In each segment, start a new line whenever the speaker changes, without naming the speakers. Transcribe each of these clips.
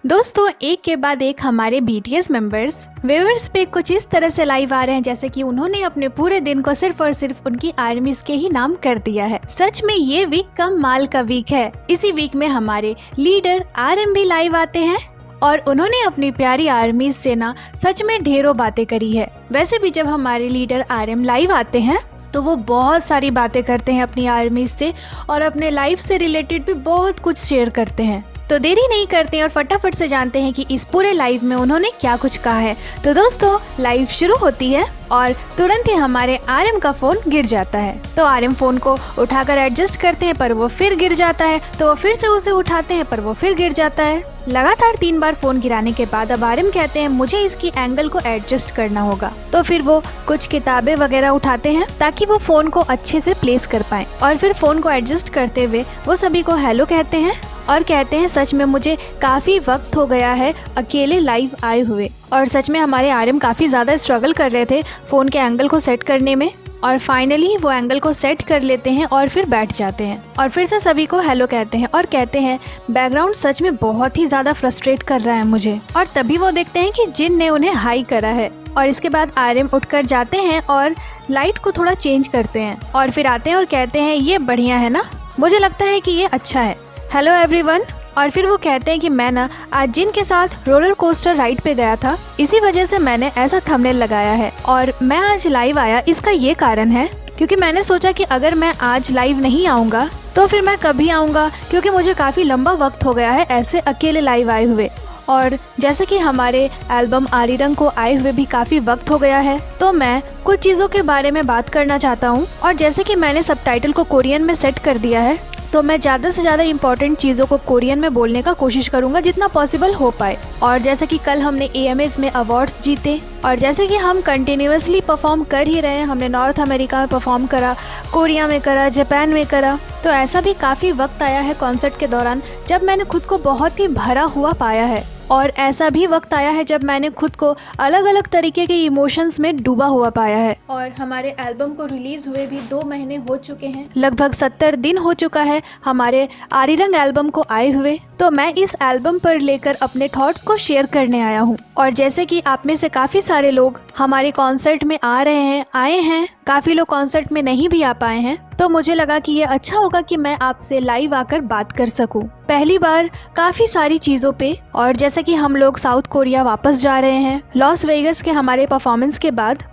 दोस्तों, एक के बाद एक हमारे BTS मेंबर्स व्यूअर्स पे कुछ इस तरह से लाइव आ रहे हैं जैसे कि उन्होंने अपने पूरे दिन को सिर्फ और सिर्फ उनकी आर्मीज के ही नाम कर दिया है। सच में ये वीक कम माल का वीक है। इसी वीक में हमारे लीडर RM भी लाइव आते हैं और उन्होंने अपनी प्यारी आर्मीज से ना सच में ढेरों बातें करी है। वैसे भी जब हमारे लीडर RM लाइव आते हैं तो वो बहुत सारी बातें करते हैं अपनी आर्मीज से और अपने लाइफ से रिलेटेड भी बहुत कुछ शेयर करते हैं। तो देरी नहीं करते हैं और फटाफट से जानते हैं कि इस पूरे लाइव में उन्होंने क्या कुछ कहा है। तो दोस्तों, लाइव शुरू होती है और तुरंत ही हमारे RM का फोन गिर जाता है। तो RM फोन को उठाकर एडजस्ट करते हैं पर वो फिर गिर जाता है। तो वो फिर से उसे उठाते हैं पर वो फिर गिर जाता है। लगातार 3 बार फोन गिराने के बाद अब RM कहते हैं मुझे इसकी एंगल को एडजस्ट करना होगा। तो फिर वो कुछ किताबें वगैरह उठाते हैं ताकि वो फोन को अच्छे से प्लेस कर पाए और फिर फोन को एडजस्ट करते हुए वो सभी को हेलो कहते हैं और कहते हैं सच में मुझे काफी वक्त हो गया है अकेले लाइव आए हुए। और सच में हमारे RM काफी ज्यादा स्ट्रगल कर रहे थे फोन के एंगल को सेट करने में और फाइनली वो एंगल को सेट कर लेते हैं और फिर बैठ जाते हैं और फिर से सभी को हेलो कहते हैं और कहते हैं बैकग्राउंड सच में बहुत ही ज्यादा फ्रस्ट्रेट कर रहा है मुझे। और तभी वो देखते हैं कि जिन ने उन्हें हाई करा है और इसके बाद RM उठकर जाते हैं और लाइट को थोड़ा चेंज करते हैं और फिर आते हैं और कहते हैं ये बढ़िया है ना, मुझे लगता है कि ये अच्छा है, हेलो एवरीवन। और फिर वो कहते हैं कि मैं ना आज जिन के साथ रोलर कोस्टर राइड पे गया था, इसी वजह से मैंने ऐसा थंबनेल लगाया है और मैं आज लाइव आया इसका ये कारण है क्योंकि मैंने सोचा कि अगर मैं आज लाइव नहीं आऊँगा तो फिर मैं कभी आऊँगा, क्योंकि मुझे काफ़ी लंबा वक्त हो गया है ऐसे अकेले लाइव आए हुए। और जैसे कि हमारे एल्बम आरिरंग को आए हुए भी काफ़ी वक्त हो गया है तो मैं कुछ चीज़ों के बारे में बात करना चाहता हूँ। और जैसे कि मैंने सबटाइटल को कोरियन में सेट कर दिया है तो मैं ज़्यादा से ज़्यादा इम्पोर्टेंट चीज़ों को कोरियन में बोलने का कोशिश करूँगा जितना पॉसिबल हो पाए। और जैसे कि कल हमने AMAs में अवार्ड्स जीते और जैसे कि हम कंटिन्यूसली परफॉर्म कर ही रहे हैं, हमने नॉर्थ अमेरिका में परफॉर्म करा, कोरिया में करा, जापान में करा, तो ऐसा भी काफ़ी वक्त आया है कॉन्सर्ट के दौरान जब मैंने खुद को बहुत ही भरा हुआ पाया है। और ऐसा भी वक्त आया है जब मैंने खुद को अलग अलग तरीके के इमोशंस में डूबा हुआ पाया है। और हमारे एल्बम को रिलीज हुए भी 2 महीने हो चुके हैं, लगभग 70 दिन हो चुका है हमारे आरिरंग एल्बम को आए हुए। तो मैं इस एल्बम पर लेकर अपने थॉट्स को शेयर करने आया हूँ। और जैसे कि आप में से काफ़ी सारे लोग हमारे कॉन्सर्ट में आए हैं, काफ़ी लोग कॉन्सर्ट में नहीं भी आ पाए हैं, तो मुझे लगा कि ये अच्छा होगा कि मैं आपसे लाइव आकर बात कर सकूं। पहली बार काफ़ी सारी चीज़ों पे। और जैसे कि हम लोग साउथ कोरिया वापस जा रहे हैं लॉस वेगस के हमारे परफॉर्मेंस के बाद।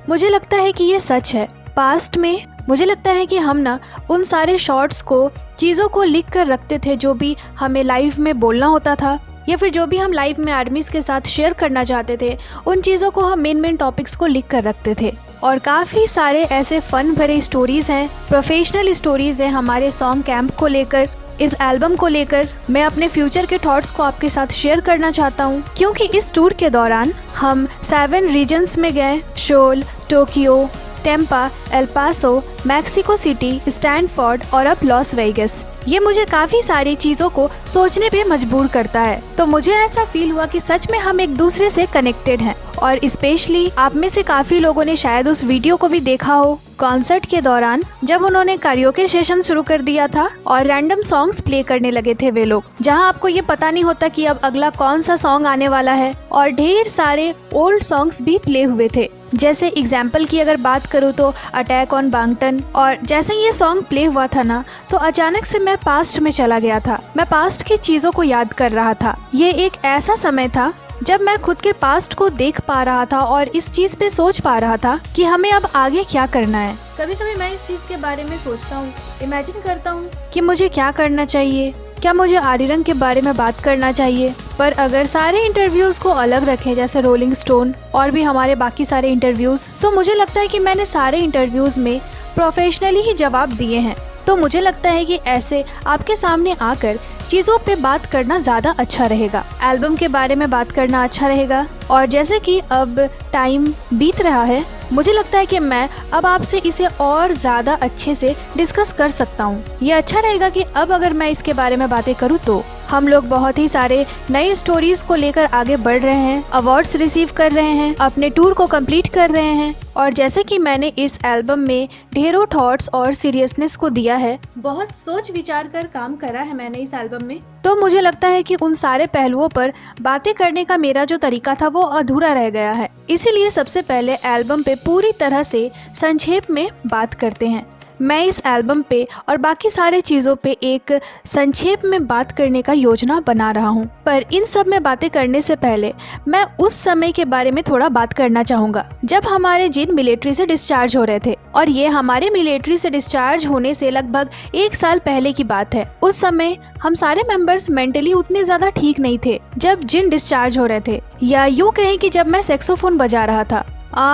मुझे लगता है कि ये सच है। पास्ट में मुझे लगता है कि हम ना उन सारे शॉर्ट्स को, चीज़ों को लिख कर रखते थे जो भी हमें लाइव में बोलना होता था या फिर जो भी हम लाइव में आर्मीज के साथ शेयर करना चाहते थे, उन चीज़ों को हम मेन टॉपिक्स को लिख कर रखते थे। और काफ़ी सारे ऐसे फन भरे स्टोरीज़ हैं, प्रोफेशनल स्टोरीज़ हैं हमारे सॉन्ग कैंप को लेकर, इस एल्बम को लेकर। मैं अपने फ्यूचर के थॉट्स को आपके साथ शेयर करना चाहता हूँ क्योंकि इस टूर के दौरान हम 7 रीजन्स में गए, Seoul, Tokyo, Tampa, El Paso, Mexico City, Stanford और अब लॉस वेगस। ये मुझे काफ़ी सारी चीज़ों को सोचने पे मजबूर करता है। तो मुझे ऐसा फील हुआ कि सच में हम एक दूसरे से कनेक्टेड हैं। और स्पेशली आप में से काफ़ी लोगों ने शायद उस वीडियो को भी देखा हो कॉन्सर्ट के दौरान जब उन्होंने कैरियोके सेशन शुरू कर दिया था और रैंडम सॉन्ग्स प्ले करने लगे थे वे लोग, जहां आपको ये पता नहीं होता कि अब अगला कौन सा सॉन्ग आने वाला है। और ढेर सारे ओल्ड सॉन्ग्स भी प्ले हुए थे। जैसे एग्जाम्पल की अगर बात करूँ तो अटैक ऑन बांगटन। और जैसे ये सॉन्ग प्ले हुआ था ना तो अचानक से मैं पास्ट में चला गया था। मैं पास्ट की चीज़ों को याद कर रहा था। ये एक ऐसा समय था जब मैं खुद के पास्ट को देख पा रहा था और इस चीज़ पे सोच पा रहा था कि हमें अब आगे क्या करना है। कभी कभी मैं इस चीज़ के बारे में सोचता हूँ, इमेजिन करता हूँ कि मुझे क्या करना चाहिए, क्या मुझे आरिरंग के बारे में बात करना चाहिए। पर अगर सारे इंटरव्यूज़ को अलग रखें जैसे रोलिंग स्टोन और भी हमारे बाकी सारे इंटरव्यूज़, तो मुझे लगता है कि मैंने सारे इंटरव्यूज़ में प्रोफेशनली ही जवाब दिए हैं। तो मुझे लगता है कि ऐसे आपके सामने आकर चीज़ों पे बात करना ज़्यादा अच्छा रहेगा, एल्बम के बारे में बात करना अच्छा रहेगा। और जैसे कि अब टाइम बीत रहा है, मुझे लगता है कि मैं अब आपसे इसे और ज़्यादा अच्छे से डिस्कस कर सकता हूँ। ये अच्छा रहेगा कि अब अगर मैं इसके बारे में बातें करूँ तो हम लोग बहुत ही सारे नए स्टोरीज को लेकर आगे बढ़ रहे हैं, अवार्ड्स रिसीव कर रहे हैं, अपने टूर को कंप्लीट कर रहे हैं। और जैसे कि मैंने इस एल्बम में ढेरों थॉट्स और सीरियसनेस को दिया है, बहुत सोच विचार कर काम करा है मैंने इस एल्बम में, तो मुझे लगता है कि उन सारे पहलुओं पर बातें करने का मेरा जो तरीका था वो अधूरा रह गया है। इसीलिए सबसे पहले एल्बम पे पूरी तरह से संक्षेप में बात करते हैं। मैं इस एल्बम पे और बाकी सारे चीज़ों पे एक संक्षेप में बात करने का योजना बना रहा हूँ, पर इन सब में बातें करने से पहले मैं उस समय के बारे में थोड़ा बात करना चाहूँगा जब हमारे जिन मिलिट्री से डिस्चार्ज हो रहे थे। और ये हमारे मिलिट्री से डिस्चार्ज होने से लगभग 1 साल पहले की बात है। उस समय हम सारे मेंबर्स मेंटली उतने ज़्यादा ठीक नहीं थे जब जिन डिस्चार्ज हो रहे थे, या यूँ कहें कि जब मैं सैक्सोफोन बजा रहा था।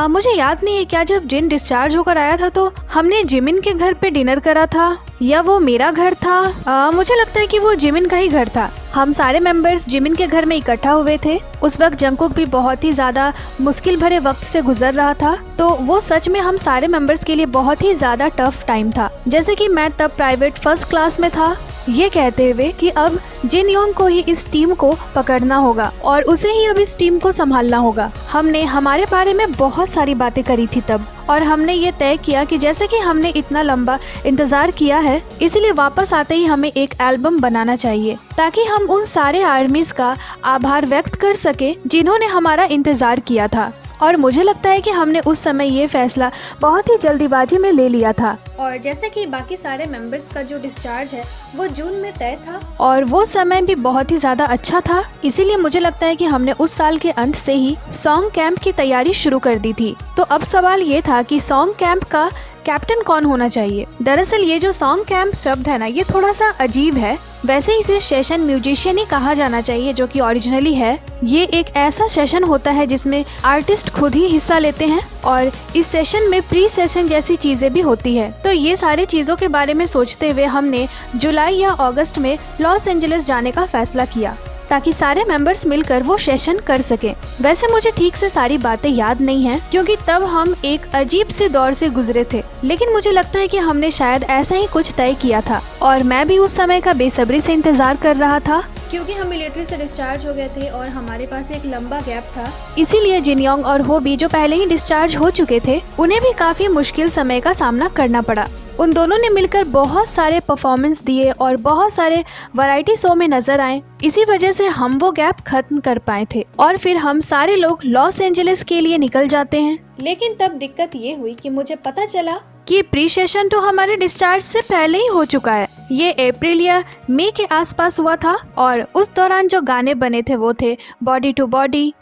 मुझे याद नहीं है क्या जब जिन डिस्चार्ज होकर आया था तो हमने जिमिन के घर पे डिनर करा था या वो मेरा घर था। मुझे लगता है कि वो जिमिन का ही घर था। हम सारे मेंबर्स जिमिन के घर में इकट्ठा हुए थे। उस वक्त जंगकुक भी बहुत ही ज़्यादा मुश्किल भरे वक्त से गुजर रहा था, तो वो सच में हम सारे मेंबर्स के लिए बहुत ही ज़्यादा टफ टाइम था। जैसे कि मैं तब प्राइवेट फर्स्ट क्लास में था, ये कहते हुए कि अब जिन योंग को ही इस टीम को पकड़ना होगा और उसे ही अब इस टीम को संभालना होगा। हमने हमारे बारे में बहुत सारी बातें करी थी तब, और हमने ये तय किया कि जैसे कि हमने इतना लंबा इंतजार किया है, इसलिए वापस आते ही हमें एक एल्बम बनाना चाहिए ताकि हम उन सारे आर्मीज का आभार व्यक्त कर सके जिन्होंने हमारा इंतजार किया था। और मुझे लगता है कि हमने उस समय ये फैसला बहुत ही जल्दीबाजी में ले लिया था। और जैसे कि बाकी सारे मेंबर्स का जो डिस्चार्ज है वो जून में तय था और वो समय भी बहुत ही ज़्यादा अच्छा था, इसीलिए मुझे लगता है कि हमने उस साल के अंत से ही सॉन्ग कैंप की तैयारी शुरू कर दी थी। तो अब सवाल ये था कि सॉन्ग कैंप का कैप्टन कौन होना चाहिए। दरअसल ये जो सॉन्ग कैंप शब्द है ना, ये थोड़ा सा अजीब है। वैसे इसे सेशन म्यूजिशियन ही कहा जाना चाहिए, जो कि ओरिजिनली है। ये एक ऐसा सेशन होता है जिसमें आर्टिस्ट खुद ही हिस्सा लेते हैं और इस सेशन में प्री सेशन जैसी चीजें भी होती है। तो ये सारी चीजों के बारे में सोचते हुए हमने जुलाई या अगस्त में लॉस एंजलिस जाने का फैसला किया ताकि सारे मेंबर्स मिलकर वो सेशन कर सकें। वैसे मुझे ठीक से सारी बातें याद नहीं हैं क्योंकि तब हम एक अजीब से दौर से गुजरे थे, लेकिन मुझे लगता है कि हमने शायद ऐसा ही कुछ तय किया था और मैं भी उस समय का बेसब्री से इंतजार कर रहा था क्योंकि हम मिलिट्री से डिस्चार्ज हो गए थे और हमारे पास एक लंबा गैप था। इसीलिए जिन योंग और हो भी जो पहले ही डिस्चार्ज हो चुके थे, उन्हें भी काफी मुश्किल समय का सामना करना पड़ा। उन दोनों ने मिलकर बहुत सारे परफॉर्मेंस दिए और बहुत सारे वैरायटी शो में नजर आए। इसी वजह से हम वो गैप खत्म कर पाए थे और फिर हम सारे लोग लॉस एंजलिस के लिए निकल जाते हैं। लेकिन तब दिक्कत ये हुई कि मुझे पता चला कि प्री सेशन तो हमारे डिस्चार्ज से पहले ही हो चुका है। ये अप्रैल या मई के आसपास हुआ था और उस दौरान जो गाने बने थे वो थे बॉडी टू बॉडी,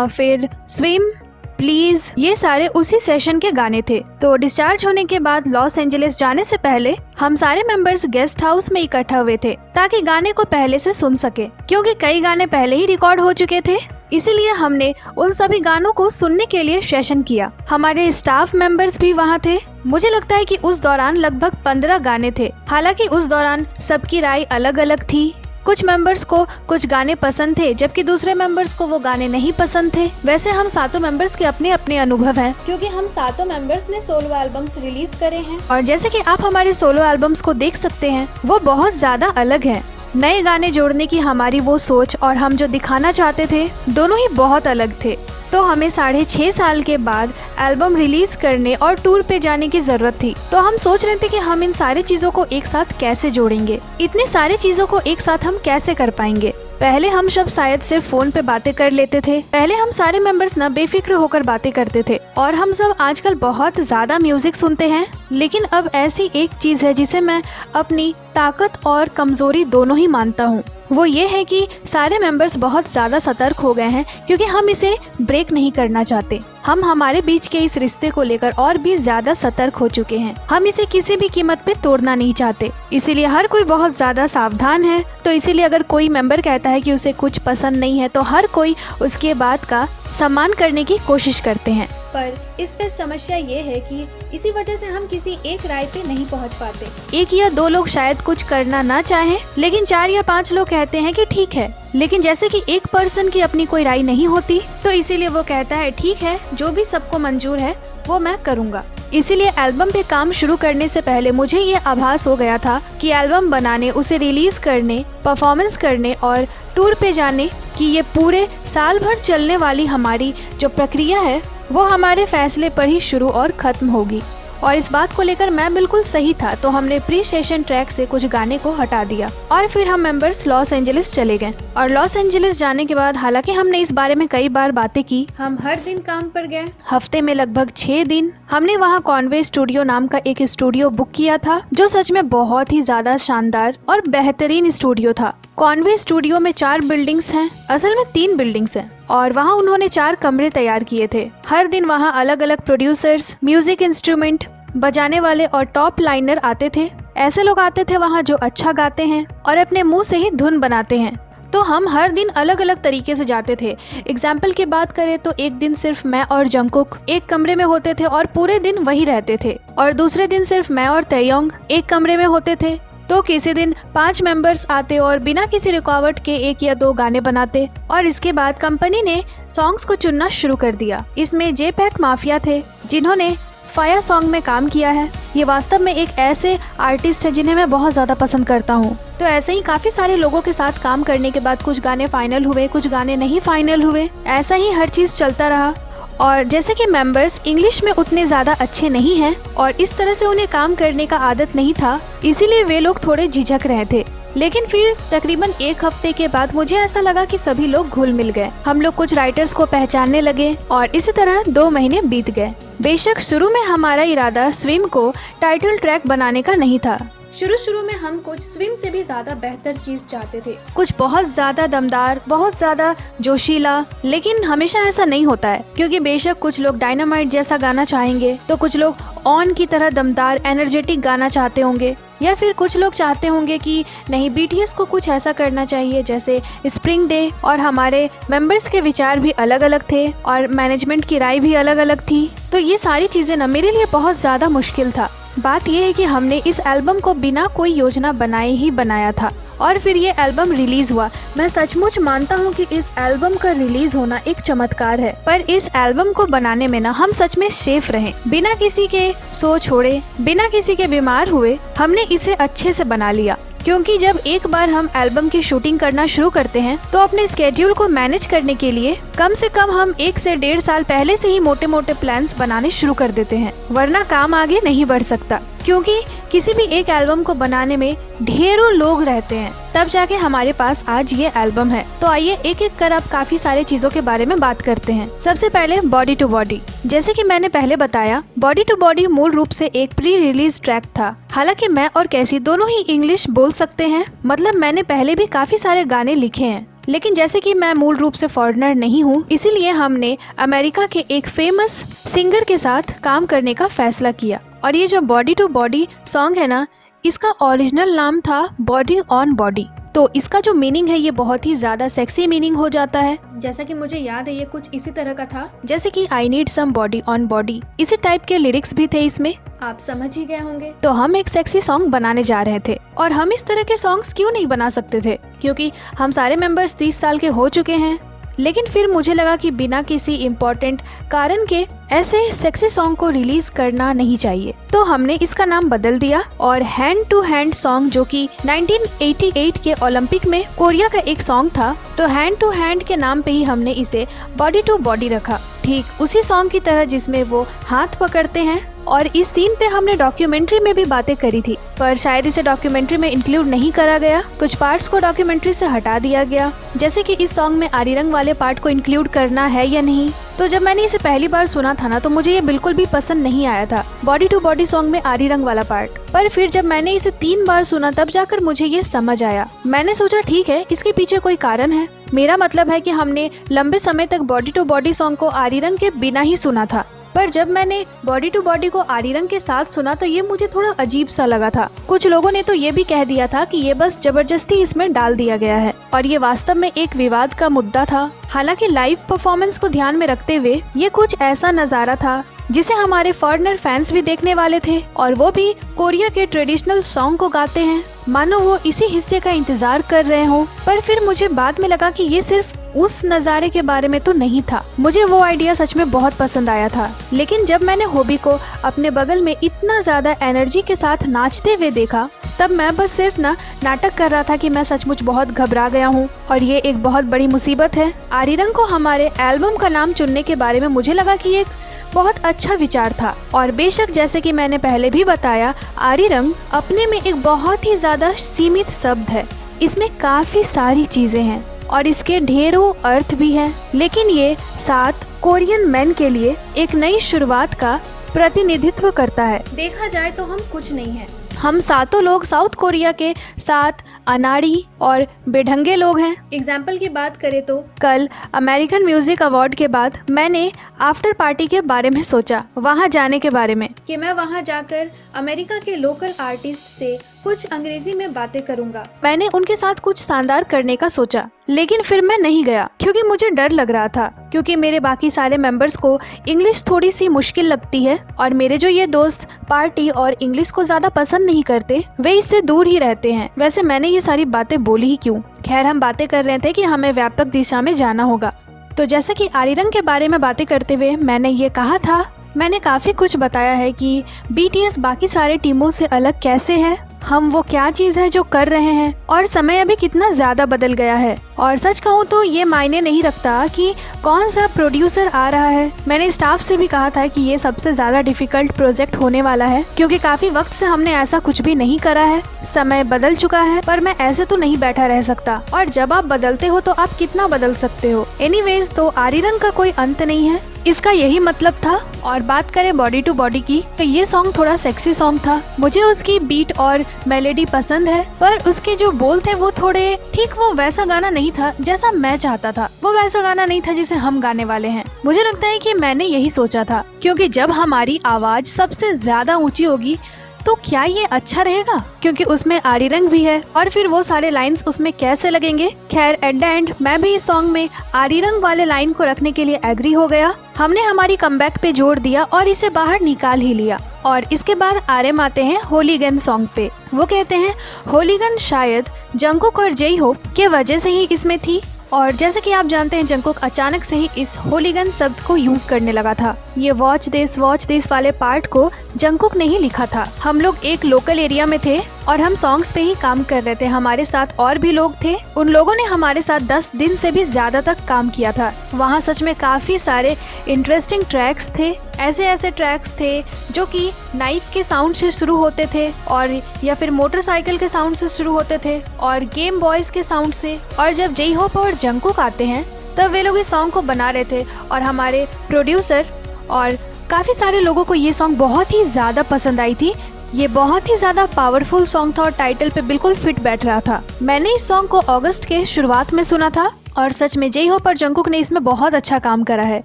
फिर स्विम, प्लीज, ये सारे उसी सेशन के गाने थे। तो डिस्चार्ज होने के बाद लॉस एंजलिस जाने से पहले हम सारे मेंबर्स गेस्ट हाउस में इकट्ठा हुए थे ताकि गाने को पहले से सुन सके, क्योंकि कई गाने पहले ही रिकॉर्ड हो चुके थे। इसीलिए हमने उन सभी गानों को सुनने के लिए सेशन किया। हमारे स्टाफ मेंबर्स भी वहाँ थे। मुझे लगता है कि उस दौरान लगभग 15 गाने थे। हालांकि उस दौरान सबकी राय अलग अलग थी। कुछ मेंबर्स को कुछ गाने पसंद थे जबकि दूसरे मेंबर्स को वो गाने नहीं पसंद थे। वैसे हम सातों मेंबर्स के अपने अपने अनुभव हैं क्योंकि हम सातों मेंबर्स ने सोलो एल्बम्स रिलीज करे हैं और जैसे कि आप हमारे सोलो एल्बम्स को देख सकते हैं वो बहुत ज्यादा अलग हैं। नए गाने जोड़ने की हमारी वो सोच और हम जो दिखाना चाहते थे दोनों ही बहुत अलग थे। तो हमें 6.5 साल के बाद एल्बम रिलीज करने और टूर पे जाने की जरूरत थी। तो हम सोच रहे थे कि हम इन सारी चीजों को एक साथ कैसे जोड़ेंगे, इतने सारी चीजों को एक साथ हम कैसे कर पाएंगे। पहले हम सब शायद सिर्फ फोन पे बातें कर लेते थे। पहले हम सारे मेंबर्स ना बेफिक्र होकर बातें करते थे और हम सब आजकल बहुत ज्यादा म्यूजिक सुनते हैं। लेकिन अब ऐसी एक चीज है जिसे मैं अपनी ताकत और कमजोरी दोनों ही मानता हूँ, वो ये है कि सारे मेंबर्स बहुत ज़्यादा सतर्क हो गए हैं क्योंकि हम इसे ब्रेक नहीं करना चाहते। हम हमारे बीच के इस रिश्ते को लेकर और भी ज़्यादा सतर्क हो चुके हैं। हम इसे किसी भी कीमत पे तोड़ना नहीं चाहते, इसीलिए हर कोई बहुत ज़्यादा सावधान है। तो इसीलिए अगर कोई मेंबर कहता है कि उसे कुछ पसंद नहीं है तो हर कोई उसके बात का सम्मान करने की कोशिश करते हैं। पर इस पे समस्या ये है कि इसी वजह से हम किसी एक राय पे नहीं पहुंच पाते। 1 या 2 लोग शायद कुछ करना ना चाहें, लेकिन 4 या 5 लोग कहते हैं कि ठीक है। लेकिन जैसे कि एक पर्सन की अपनी कोई राय नहीं होती, तो इसीलिए वो कहता है ठीक है, जो भी सबको मंजूर है वो मैं करूँगा। इसीलिए एल्बम पे काम शुरू करने से पहले मुझे ये आभास हो गया था कि एल्बम बनाने, उसे रिलीज करने, परफॉर्मेंस करने और टूर पे जाने की ये पूरे साल भर चलने वाली हमारी जो प्रक्रिया है वो हमारे फैसले पर ही शुरू और खत्म होगी। और इस बात को लेकर मैं बिल्कुल सही था। तो हमने प्री सेशन ट्रैक से कुछ गाने को हटा दिया और फिर हम मेंबर्स लॉस एंजलिस चले गए। और लॉस एंजलिस जाने के बाद हालांकि हमने इस बारे में कई बार बातें की, हम हर दिन काम पर गए। हफ्ते में लगभग 6 दिन हमने वहाँ कॉन्वे स्टूडियो नाम का एक स्टूडियो बुक किया था, जो सच में बहुत ही ज्यादा शानदार और बेहतरीन स्टूडियो था। कॉन्वे स्टूडियो में 4 बिल्डिंग्स हैं, असल में 3 बिल्डिंग्स हैं, और वहाँ उन्होंने 4 कमरे तैयार किए थे। हर दिन वहाँ अलग अलग प्रोड्यूसर्स, म्यूजिक इंस्ट्रूमेंट बजाने वाले और टॉप लाइनर आते थे। ऐसे लोग आते थे वहाँ जो अच्छा गाते हैं और अपने मुंह से ही धुन बनाते हैं। तो हम हर दिन अलग अलग तरीके से जाते थे। एग्जाम्पल की बात करें तो एक दिन सिर्फ मैं और जंगकुक एक कमरे में होते थे और पूरे दिन वही रहते थे, और दूसरे दिन सिर्फ मैं और तैयोंग एक कमरे में होते थे। तो किसी दिन 5 मेंबर्स आते और बिना किसी रुकावट के 1 या 2 गाने बनाते। और इसके बाद कंपनी ने सॉन्ग्स को चुनना शुरू कर दिया। इसमें जेपैक माफिया थे जिन्होंने फायर सॉन्ग में काम किया है। ये वास्तव में एक ऐसे आर्टिस्ट है जिन्हें मैं बहुत ज़्यादा पसंद करता हूँ। तो ऐसे ही काफ़ी सारे लोगों के साथ काम करने के बाद कुछ गाने फाइनल हुए, कुछ गाने नहीं फाइनल हुए। ऐसा ही हर चीज़ चलता रहा। और जैसे कि मेंबर्स इंग्लिश में उतने ज़्यादा अच्छे नहीं हैं और इस तरह से उन्हें काम करने का आदत नहीं था, इसीलिए वे लोग थोड़े झिझक रहे थे। लेकिन फिर तकरीबन 1 हफ्ते के बाद मुझे ऐसा लगा कि सभी लोग घुल मिल गए। हम लोग कुछ राइटर्स को पहचानने लगे और इसी तरह 2 महीने बीत गए। बेशक शुरू में हमारा इरादा स्विम को टाइटल ट्रैक बनाने का नहीं था। शुरू में हम कुछ स्विम से भी ज्यादा बेहतर चीज चाहते थे, कुछ बहुत ज्यादा दमदार, बहुत ज्यादा जोशीला। लेकिन हमेशा ऐसा नहीं होता है, क्योंकि बेशक कुछ लोग डायनामाइट जैसा गाना चाहेंगे तो कुछ लोग ऑन की तरह दमदार एनर्जेटिक गाना चाहते होंगे, या फिर कुछ लोग चाहते होंगे कि नहीं बीटीएस को कुछ ऐसा करना चाहिए जैसे स्प्रिंग डे। और हमारे मेंबर्स के विचार भी अलग अलग थे और मैनेजमेंट की राय भी अलग अलग थी। तो ये सारी चीजें ना मेरे लिए बहुत ज्यादा मुश्किल था। बात यह है कि हमने इस एल्बम को बिना कोई योजना बनाए ही बनाया था और फिर ये एल्बम रिलीज हुआ। मैं सचमुच मानता हूँ कि इस एल्बम का रिलीज होना एक चमत्कार है। पर इस एल्बम को बनाने में ना हम सच में सेफ रहे, बिना किसी के सो छोड़े, बिना किसी के बीमार हुए हमने इसे अच्छे से बना लिया। क्योंकि जब एक बार हम एल्बम की शूटिंग करना शुरू करते हैं तो अपने स्केड्यूल को मैनेज करने के लिए कम से कम हम 1 से 1.5 साल पहले से ही मोटे मोटे प्लान्स बनाने शुरू कर देते हैं, वरना काम आगे नहीं बढ़ सकता। क्योंकि किसी भी एक एल्बम को बनाने में ढेरों लोग रहते हैं, तब जाके हमारे पास आज ये एल्बम है। तो आइए एक एक कर अब काफी सारे चीजों के बारे में बात करते हैं। सबसे पहले बॉडी टू बॉडी। जैसे कि मैंने पहले बताया, बॉडी टू बॉडी मूल रूप से एक प्री रिलीज ट्रैक था। हालांकि मैं और कैसी दोनों ही इंग्लिश बोल सकते हैं, मतलब मैंने पहले भी काफी सारे गाने लिखे हैं। लेकिन जैसे कि मैं मूल रूप से फॉरेनर नहीं हूँ, इसीलिए हमने अमेरिका के एक फेमस सिंगर के साथ काम करने का फैसला किया। और ये जो बॉडी टू बॉडी सॉन्ग है ना, इसका ओरिजिनल नाम था बॉडी ऑन बॉडी। तो इसका जो मीनिंग है ये बहुत ही ज्यादा सेक्सी मीनिंग हो जाता है। जैसा कि मुझे याद है ये कुछ इसी तरह का था, जैसे कि I need somebody on body. इसी टाइप के लिरिक्स भी थे इसमें, आप समझ ही गए होंगे। तो हम एक सेक्सी सॉन्ग बनाने जा रहे थे और हम इस तरह के सॉन्ग्स क्यों नहीं बना सकते थे, क्योंकि हम सारे मेंबर्स 30 साल के हो चुके हैं। लेकिन फिर मुझे लगा कि बिना किसी इम्पोर्टेंट कारण के ऐसे सेक्सी सॉन्ग को रिलीज करना नहीं चाहिए। तो हमने इसका नाम बदल दिया और हैंड टू हैंड सॉन्ग, जो कि 1988 के ओलंपिक में कोरिया का एक सॉन्ग था, तो हैंड टू हैंड के नाम पे ही हमने इसे बॉडी टू बॉडी रखा, ठीक उसी सॉन्ग की तरह जिसमें वो हाथ पकड़ते हैं। और इस सीन पे हमने डॉक्यूमेंट्री में भी बातें करी थी, पर शायद इसे डॉक्यूमेंट्री में इंक्लूड नहीं करा गया। कुछ पार्ट्स को डॉक्यूमेंट्री से हटा दिया गया, जैसे कि इस सॉन्ग में आरी रंग वाले पार्ट को इंक्लूड करना है या नहीं। तो जब मैंने इसे पहली बार सुना था ना, तो मुझे ये बिल्कुल भी पसंद नहीं आया था, बॉडी टू बॉडी सॉन्ग में आरी रंग वाला पार्ट। पर फिर जब मैंने इसे 3 बार सुना तब जाकर मुझे ये समझ आया। मैंने सोचा ठीक है, इसके पीछे कोई कारण है। मेरा मतलब है कि हमने लंबे समय तक बॉडी टू बॉडी सॉन्ग को आरी रंग के बिना ही सुना था, पर जब मैंने बॉडी टू बॉडी को आरी रंग के साथ सुना तो ये मुझे थोड़ा अजीब सा लगा था। कुछ लोगों ने तो ये भी कह दिया था कि ये बस जबरदस्ती इसमें डाल दिया गया है, और ये वास्तव में एक विवाद का मुद्दा था। हालांकि लाइव परफॉर्मेंस को ध्यान में रखते हुए ये कुछ ऐसा नजारा था जिसे हमारे फॉरेनर फैंस भी देखने वाले थे, और वो भी कोरिया के ट्रेडिशनल सॉन्ग को गाते हैं। मानो वो इसी हिस्से का इंतजार कर रहे हो। पर फिर मुझे बाद में लगा कि ये सिर्फ उस नज़ारे के बारे में तो नहीं था। मुझे वो आइडिया सच में बहुत पसंद आया था, लेकिन जब मैंने हॉबी को अपने बगल में इतना ज़्यादा एनर्जी के साथ नाचते हुए देखा, तब मैं बस सिर्फ नाटक कर रहा था कि मैं सचमुच बहुत घबरा गया हूँ और ये एक बहुत बड़ी मुसीबत है। आरिरंग को हमारे एल्बम का नाम चुनने के बारे में मुझे लगा कि एक बहुत अच्छा विचार था। और बेशक जैसे कि मैंने पहले भी बताया, आरिरंग अपने में एक बहुत ही ज़्यादा सीमित शब्द है। इसमें काफ़ी सारी चीज़ें हैं और इसके ढेरों अर्थ भी हैं, लेकिन ये 7 कोरियन मैन के लिए एक नई शुरुआत का प्रतिनिधित्व करता है। देखा जाए तो हम कुछ नहीं हैं। हम सातों लोग साउथ कोरिया के 7 अनाड़ी और बेढंगे लोग हैं। एग्जाम्पल की बात करें तो कल अमेरिकन म्यूजिक अवार्ड के बाद मैंने आफ्टर पार्टी के बारे में सोचा, वहाँ जाने के बारे में, कि मैं वहाँ जाकर अमेरिका के लोकल आर्टिस्ट से कुछ अंग्रेजी में बातें करूंगा। मैंने उनके साथ कुछ शानदार करने का सोचा, लेकिन फिर मैं नहीं गया क्योंकि मुझे डर लग रहा था, क्योंकि मेरे बाकी सारे मेंबर्स को इंग्लिश थोड़ी सी मुश्किल लगती है और मेरे जो ये दोस्त पार्टी और इंग्लिश को ज्यादा पसंद नहीं करते, वे इससे दूर ही रहते हैं। वैसे मैंने ये सारी बातें बोली ही क्यों? खैर, हम बातें कर रहे थे कि हमें व्यापक दिशा में जाना होगा। तो जैसा कि आरिरंग के बारे में बातें करते हुए मैंने ये कहा था, मैंने काफ़ी कुछ बताया है कि BTS बाकी सारे टीमों से अलग कैसे है, हम वो क्या चीज़ है जो कर रहे हैं, और समय अभी कितना ज़्यादा बदल गया है। और सच कहूँ तो ये मायने नहीं रखता कि कौन सा प्रोड्यूसर आ रहा है। मैंने स्टाफ से भी कहा था कि ये सबसे ज़्यादा डिफ़िकल्ट प्रोजेक्ट होने वाला है, क्योंकि काफ़ी वक्त से हमने ऐसा कुछ भी नहीं करा है। समय बदल चुका है, पर मैं ऐसे तो नहीं बैठा रह सकता, और जब आप बदलते हो तो आप कितना बदल सकते हो। एनीवेज, तो आरिरंग का कोई अंत नहीं है, इसका यही मतलब था। और बात करें बॉडी टू बॉडी की, तो ये सॉन्ग थोड़ा सेक्सी सॉन्ग था। मुझे उसकी बीट और मेलोडी पसंद है, पर उसके जो बोल थे वो थोड़े ठीक, वो वैसा गाना नहीं था जैसा मैं चाहता था। वो वैसा गाना नहीं था जिसे हम गाने वाले हैं। मुझे लगता है कि मैंने यही सोचा था, क्योंकि जब हमारी आवाज सबसे ज्यादा ऊंची होगी तो क्या ये अच्छा रहेगा, क्योंकि उसमें आरिरंग भी है, और फिर वो सारे लाइंस उसमें कैसे लगेंगे। खैर, एट द एंड मैं भी इस सॉन्ग में आरिरंग वाले लाइन को रखने के लिए एग्री हो गया। हमने हमारी कमबैक पे जोर दिया और इसे बाहर निकाल ही लिया। और इसके बाद आर्यम आते हैं होलीगन सॉन्ग पे। वो कहते हैं होलीगन शायद जंगकुक और जेई होप के वजह से ही इसमें थी, और जैसे कि आप जानते हैं जंगकुक अचानक से ही इस होलीगन शब्द को यूज करने लगा था। ये वॉच दिस वाले पार्ट को जंगकुक ने ही लिखा था। हम लोग एक लोकल एरिया में थे और हम सॉन्ग्स पे ही काम कर रहे थे। हमारे साथ और भी लोग थे, उन लोगों ने हमारे साथ 10 दिन से भी ज्यादा तक काम किया था। वहाँ सच में काफी सारे इंटरेस्टिंग ट्रैक्स थे। ऐसे ट्रैक्स थे जो कि नाइफ के साउंड से शुरू होते थे, और या फिर मोटरसाइकिल के साउंड से शुरू होते थे, और गेम बॉयज के साउंड से। और जब जेई होप और जंगकुक आते हैं तब वे लोग इस सॉन्ग को बना रहे थे, और हमारे प्रोड्यूसर और काफ़ी सारे लोगों को ये सॉन्ग बहुत ही ज़्यादा पसंद आई थी। ये बहुत ही ज़्यादा पावरफुल सॉन्ग था और टाइटल पे बिल्कुल फिट बैठ रहा था। मैंने इस सॉन्ग को अगस्त के शुरुआत में सुना था, और सच में जेई होप और जंगकुक ने इसमें बहुत अच्छा काम करा है।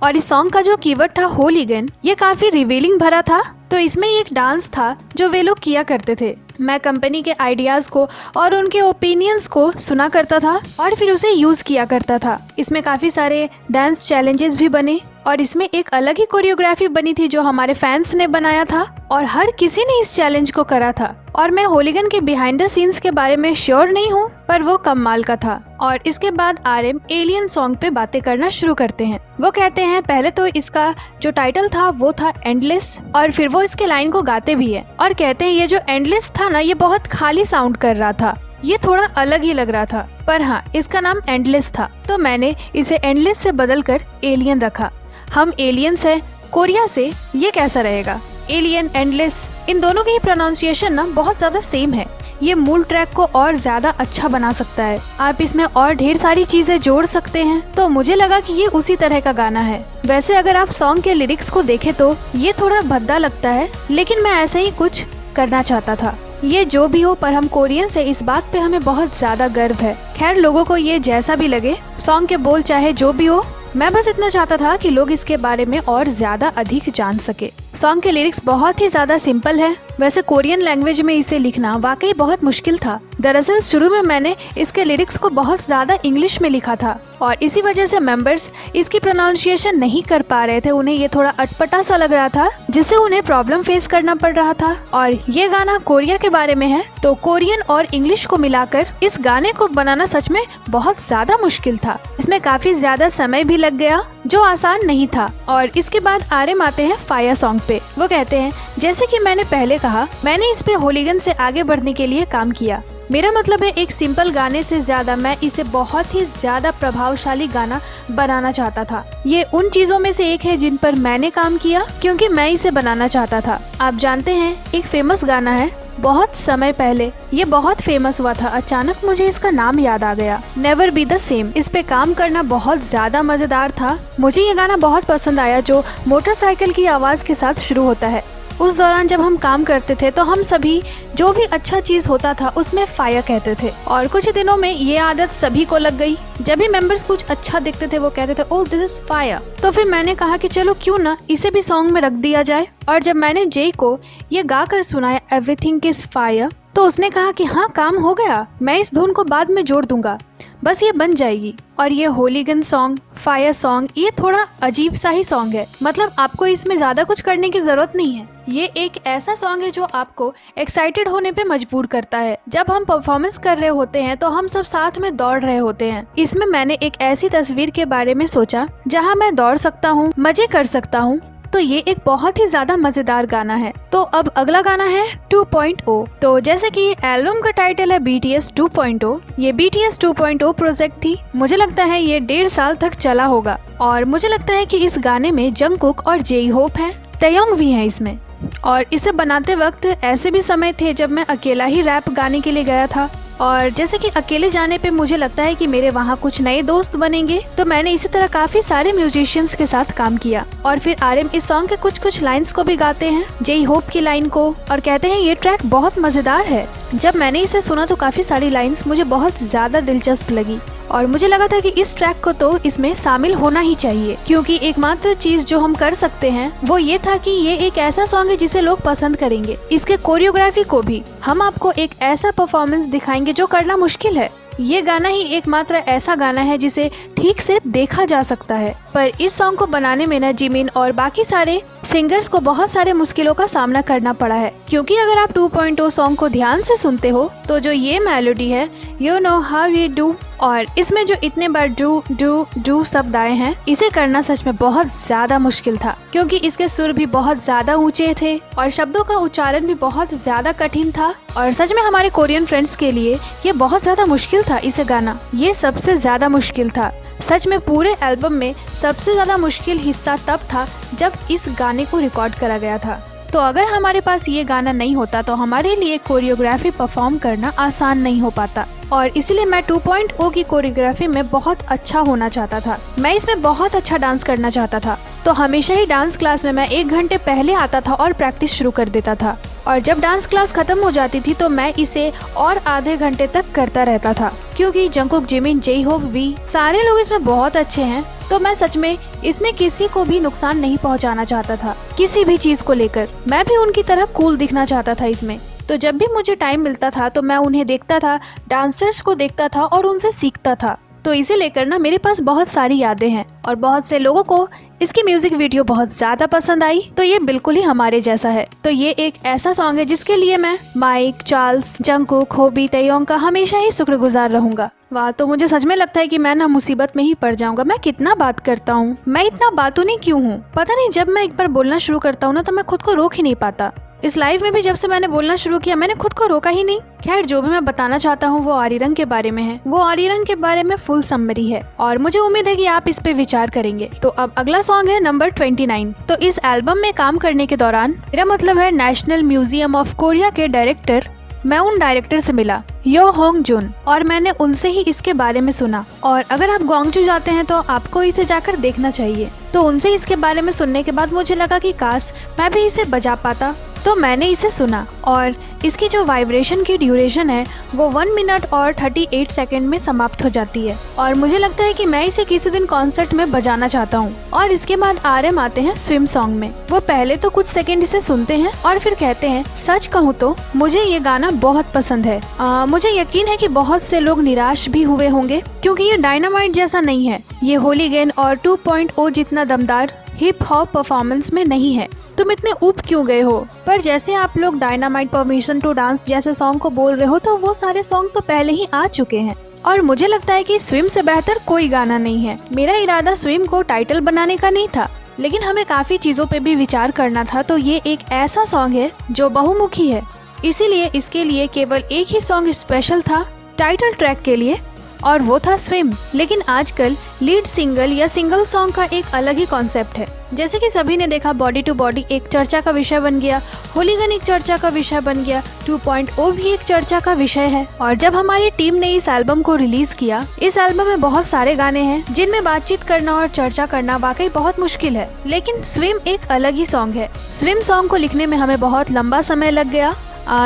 और इस सॉन्ग का जो कीवर्ड था होलीगन, ये काफी रिवीलिंग भरा था। तो इसमें एक डांस था जो वे लोग किया करते थे। मैं कंपनी के आइडियाज को और उनके ओपिनियंस को सुना करता था और फिर उसे यूज किया करता था। इसमें काफी सारे डांस चैलेंजेस भी बने, और इसमें एक अलग ही कोरियोग्राफी बनी थी जो हमारे फैंस ने बनाया था, और हर किसी ने इस चैलेंज को करा था। और मैं होलीगन के बिहाइंड द सीन्स के बारे में श्योर नहीं हूँ, पर वो कमाल का था। और इसके बाद आर्यम एलियन सॉन्ग पे बातें करना शुरू करते हैं। वो कहते हैं पहले तो इसका जो टाइटल था वो था एंडलेस, और फिर वो इसके लाइन को गाते भी है और कहते हैं ये जो एंडलेस था ना, ये बहुत खाली साउंड कर रहा था, ये थोड़ा अलग ही लग रहा था, पर हाँ इसका नाम एंडलेस था, तो मैंने इसे एंडलेस से बदल कर एलियन रखा। हम एलियंस हैं कोरिया से, ये कैसा रहेगा? एलियन, एंडलेस, इन दोनों की प्रोनाउंसिएशन ना बहुत ज्यादा सेम है। ये मूल ट्रैक को और ज्यादा अच्छा बना सकता है। आप इसमें और ढेर सारी चीजें जोड़ सकते हैं, तो मुझे लगा कि ये उसी तरह का गाना है। वैसे अगर आप सॉन्ग के लिरिक्स को देखें तो ये थोड़ा भद्दा लगता है, लेकिन मैं ऐसे ही कुछ करना चाहता था। ये जो भी हो, पर हम कोरियन से इस बात पे हमें बहुत ज्यादा गर्व है। खैर, लोगों को ये जैसा भी लगे, सॉन्ग के बोल चाहे जो भी हो, मैं बस इतना चाहता था कि लोग इसके बारे में और ज्यादा अधिक जान सके। सॉन्ग के लिरिक्स बहुत ही ज्यादा सिंपल है। वैसे कोरियन लैंग्वेज में इसे लिखना वाकई बहुत मुश्किल था। दरअसल शुरू में मैंने इसके लिरिक्स को बहुत ज्यादा इंग्लिश में लिखा था और इसी वजह से मेंबर्स इसकी प्रोनाउंसिएशन नहीं कर पा रहे थे। उन्हें ये थोड़ा अटपटा सा लग रहा था जिससे उन्हें प्रॉब्लम फेस करना पड़ रहा था। और ये गाना कोरिया के बारे में है, तो कोरियन और इंग्लिश को मिलाकर इस गाने को बनाना सच में बहुत ज्यादा मुश्किल था। इसमें काफी ज्यादा समय भी लग गया जो आसान नहीं था। और इसके बाद आर्यम आते हैं फायर सॉन्ग पे। वो कहते हैं, जैसे कि मैंने पहले कहा, मैंने इस पे होलीगन से आगे बढ़ने के लिए काम किया। मेरा मतलब है एक सिंपल गाने से ज्यादा मैं इसे बहुत ही ज्यादा प्रभावशाली गाना बनाना चाहता था। ये उन चीजों में से एक है जिन पर मैंने काम किया क्योंकि मैं इसे बनाना चाहता था। आप जानते हैं एक फेमस गाना है, बहुत समय पहले ये बहुत फेमस हुआ था, अचानक मुझे इसका नाम याद आ गया, नेवर बी द सेम। इस पे काम करना बहुत ज्यादा मजेदार था। मुझे ये गाना बहुत पसंद आया जो मोटरसाइकिल की आवाज के साथ शुरू होता है। उस दौरान जब हम काम करते थे तो हम सभी जो भी अच्छा चीज होता था उसमें फायर कहते थे और कुछ दिनों में ये आदत सभी को लग गई। जब भी मेंबर्स कुछ अच्छा दिखते थे वो कहते थे, ओह दिस इज फायर। तो फिर मैंने कहा कि चलो क्यों ना इसे भी सॉन्ग में रख दिया जाए। और जब मैंने जे को ये गाकर सुनाया एवरीथिंग इज फायर, तो उसने कहा कि हाँ काम हो गया, मैं इस धुन को बाद में जोड़ दूंगा, बस ये बन जाएगी। और ये होलीगन सॉन्ग, फायर सॉन्ग, ये थोड़ा अजीब सा ही सॉन्ग है। मतलब आपको इसमें ज्यादा कुछ करने की जरूरत नहीं है। ये एक ऐसा सॉन्ग है जो आपको एक्साइटेड होने पे मजबूर करता है। जब हम परफॉर्मेंस कर रहे होते हैं तो हम सब साथ में दौड़ रहे होते हैं। इसमें मैंने एक ऐसी तस्वीर के बारे में सोचा जहाँ मैं दौड़ सकता हूँ, मजे कर सकता हूँ। तो ये एक बहुत ही ज्यादा मजेदार गाना है। तो अब अगला गाना है 2.0। तो जैसे कि एल्बम का टाइटल है BTS 2.0, ये BTS 2.0 प्रोजेक्ट थी। मुझे लगता है ये 1.5 साल तक चला होगा और मुझे लगता है कि इस गाने में जंगकुक और जे होप है, तयंग भी है इसमें। और इसे बनाते वक्त ऐसे भी समय थे जब मैं अकेला ही रैप गाने के लिए गया था और जैसे कि अकेले जाने पे मुझे लगता है कि मेरे वहाँ कुछ नए दोस्त बनेंगे, तो मैंने इसी तरह काफी सारे म्यूजिशियंस के साथ काम किया। और फिर आर्यम इस सॉन्ग के कुछ लाइंस को भी गाते हैं, जे होप की लाइन को, और कहते हैं ये ट्रैक बहुत मजेदार है। जब मैंने इसे सुना तो काफी सारी लाइंस मुझे बहुत ज्यादा दिलचस्प लगी और मुझे लगा था कि इस ट्रैक को तो इसमें शामिल होना ही चाहिए, क्योंकि एकमात्र चीज जो हम कर सकते हैं वो ये था कि ये एक ऐसा सॉन्ग है जिसे लोग पसंद करेंगे। इसके कोरियोग्राफी को भी हम आपको एक ऐसा परफॉर्मेंस दिखाएंगे जो करना मुश्किल है। ये गाना ही एकमात्र ऐसा गाना है जिसे ठीक से देखा जा सकता है। पर इस सॉन्ग को बनाने में ना जिमिन और बाकी सारे सिंगर्स को बहुत सारे मुश्किलों का सामना करना पड़ा है, क्योंकि अगर आप 2.0 सॉन्ग को ध्यान से सुनते हो तो जो ये मेलोडी है, you know how you do, और इसमें जो इतने बार डू डू डू शब्द आए हैं, इसे करना सच में बहुत ज्यादा मुश्किल था, क्योंकि इसके सुर भी बहुत ज्यादा ऊंचे थे और शब्दों का उच्चारण भी बहुत ज्यादा कठिन था। और सच में हमारे कोरियन फ्रेंड्स के लिए ये बहुत ज्यादा मुश्किल था इसे गाना। ये सबसे ज्यादा मुश्किल था। सच में पूरे एल्बम में सबसे ज्यादा मुश्किल हिस्सा तब था जब इस गाने को रिकॉर्ड करा गया था। तो अगर हमारे पास ये गाना नहीं होता तो हमारे लिए कोरियोग्राफी परफॉर्म करना आसान नहीं हो पाता। और इसलिए मैं 2.0 की कोरियोग्राफी में बहुत अच्छा होना चाहता था। मैं इसमें बहुत अच्छा डांस करना चाहता था। तो हमेशा ही डांस क्लास में मैं 1 घंटे पहले आता था और प्रैक्टिस शुरू कर देता था। और जब डांस क्लास खत्म हो जाती थी तो मैं इसे और आधे घंटे तक करता रहता था, क्योंकि जंगकुक, जिमिन, जे होप भी सारे लोग इसमें बहुत अच्छे हैं। तो मैं सच में इसमें किसी को भी नुकसान नहीं पहुंचाना चाहता था, किसी भी चीज को लेकर। मैं भी उनकी तरह कूल दिखना चाहता था इसमें। तो जब भी मुझे टाइम मिलता था तो मैं उन्हें देखता था, डांसर्स को देखता था और उनसे सीखता था। तो इसे लेकर ना मेरे पास बहुत सारी यादें हैं और बहुत से लोगों को इसकी म्यूजिक वीडियो बहुत ज्यादा पसंद आई। तो ये बिल्कुल ही हमारे जैसा है। तो ये एक ऐसा सॉन्ग है जिसके लिए मैं माइक, चार्ल्स, जंगकुक, होबी, तयंग का हमेशा ही शुक्रगुजार रहूंगा। वाह, तो मुझे सच में लगता है कि मैं ना मुसीबत में ही पड़ जाऊंगा। मैं कितना बात करता हूँ, मैं इतना बातूनी क्यों हूँ पता नहीं। जब मैं एक बार बोलना शुरू करता हूँ ना तो मैं खुद को रोक ही नहीं पाता। इस लाइव में भी जब से मैंने बोलना शुरू किया मैंने खुद को रोका ही नहीं। खैर, जो भी मैं बताना चाहता हूँ वो आर्यम के बारे में है। वो आर्यम के बारे में फुल समरी है और मुझे उम्मीद है कि आप इस पे विचार करेंगे। तो अब अगला सॉन्ग है नंबर 29। तो इस एल्बम में काम करने के दौरान, मेरा मतलब है नेशनल म्यूजियम ऑफ कोरिया के डायरेक्टर, मैं उन डायरेक्टर से मिला, यो होंग जुन, और मैंने उनसे ही इसके बारे में सुना। और अगर आप ग्वांगजू जाते हैं तो आपको इसे जाकर देखना चाहिए। तो उनसे इसके बारे में सुनने के बाद मुझे लगा कि काश मैं भी इसे बजा पाता तो मैंने इसे सुना और इसकी जो वाइब्रेशन की ड्यूरेशन है वो 1 मिनट और 38 सेकंड में समाप्त हो जाती है और मुझे लगता है कि मैं इसे किसी दिन कॉन्सर्ट में बजाना चाहता हूँ। और इसके बाद RM आते हैं स्विम सॉन्ग में। वो पहले तो कुछ सेकंड इसे सुनते हैं और फिर कहते हैं, सच कहूँ तो मुझे ये गाना बहुत पसंद है। मुझे यकीन है कि बहुत से लोग निराश भी हुए होंगे क्योंकि ये डायनामाइट जैसा नहीं है। ये होलीगन और 2.0 जितना दमदार हिप हॉप परफॉर्मेंस में नहीं है। तुम इतने ऊब क्यों गए हो? पर जैसे आप लोग डायनामाइट, परमिशन टू डांस जैसे सॉन्ग को बोल रहे हो तो वो सारे सॉन्ग तो पहले ही आ चुके हैं और मुझे लगता है कि स्विम से बेहतर कोई गाना नहीं है। मेरा इरादा स्विम को टाइटल बनाने का नहीं था, लेकिन हमें काफी चीजों पे भी विचार करना था। तो ये एक ऐसा सॉन्ग है जो बहुमुखी है, इसीलिए इसके लिए केवल एक ही सॉन्ग स्पेशल था टाइटल ट्रैक के लिए और वो था स्विम। लेकिन आजकल लीड सिंगल या सिंगल सॉन्ग का एक अलग ही कॉन्सेप्ट है। जैसे कि सभी ने देखा, बॉडी टू बॉडी एक चर्चा का विषय बन गया, होलीगन एक चर्चा का विषय बन गया, 2.0 भी एक चर्चा का विषय है। और जब हमारी टीम ने इस एल्बम को रिलीज किया, इस एल्बम में बहुत सारे गाने हैं जिनमें बातचीत करना और चर्चा करना वाकई बहुत मुश्किल है, लेकिन स्विम एक अलग ही सॉन्ग है। स्विम सॉन्ग को लिखने में हमें बहुत लंबा समय लग गया।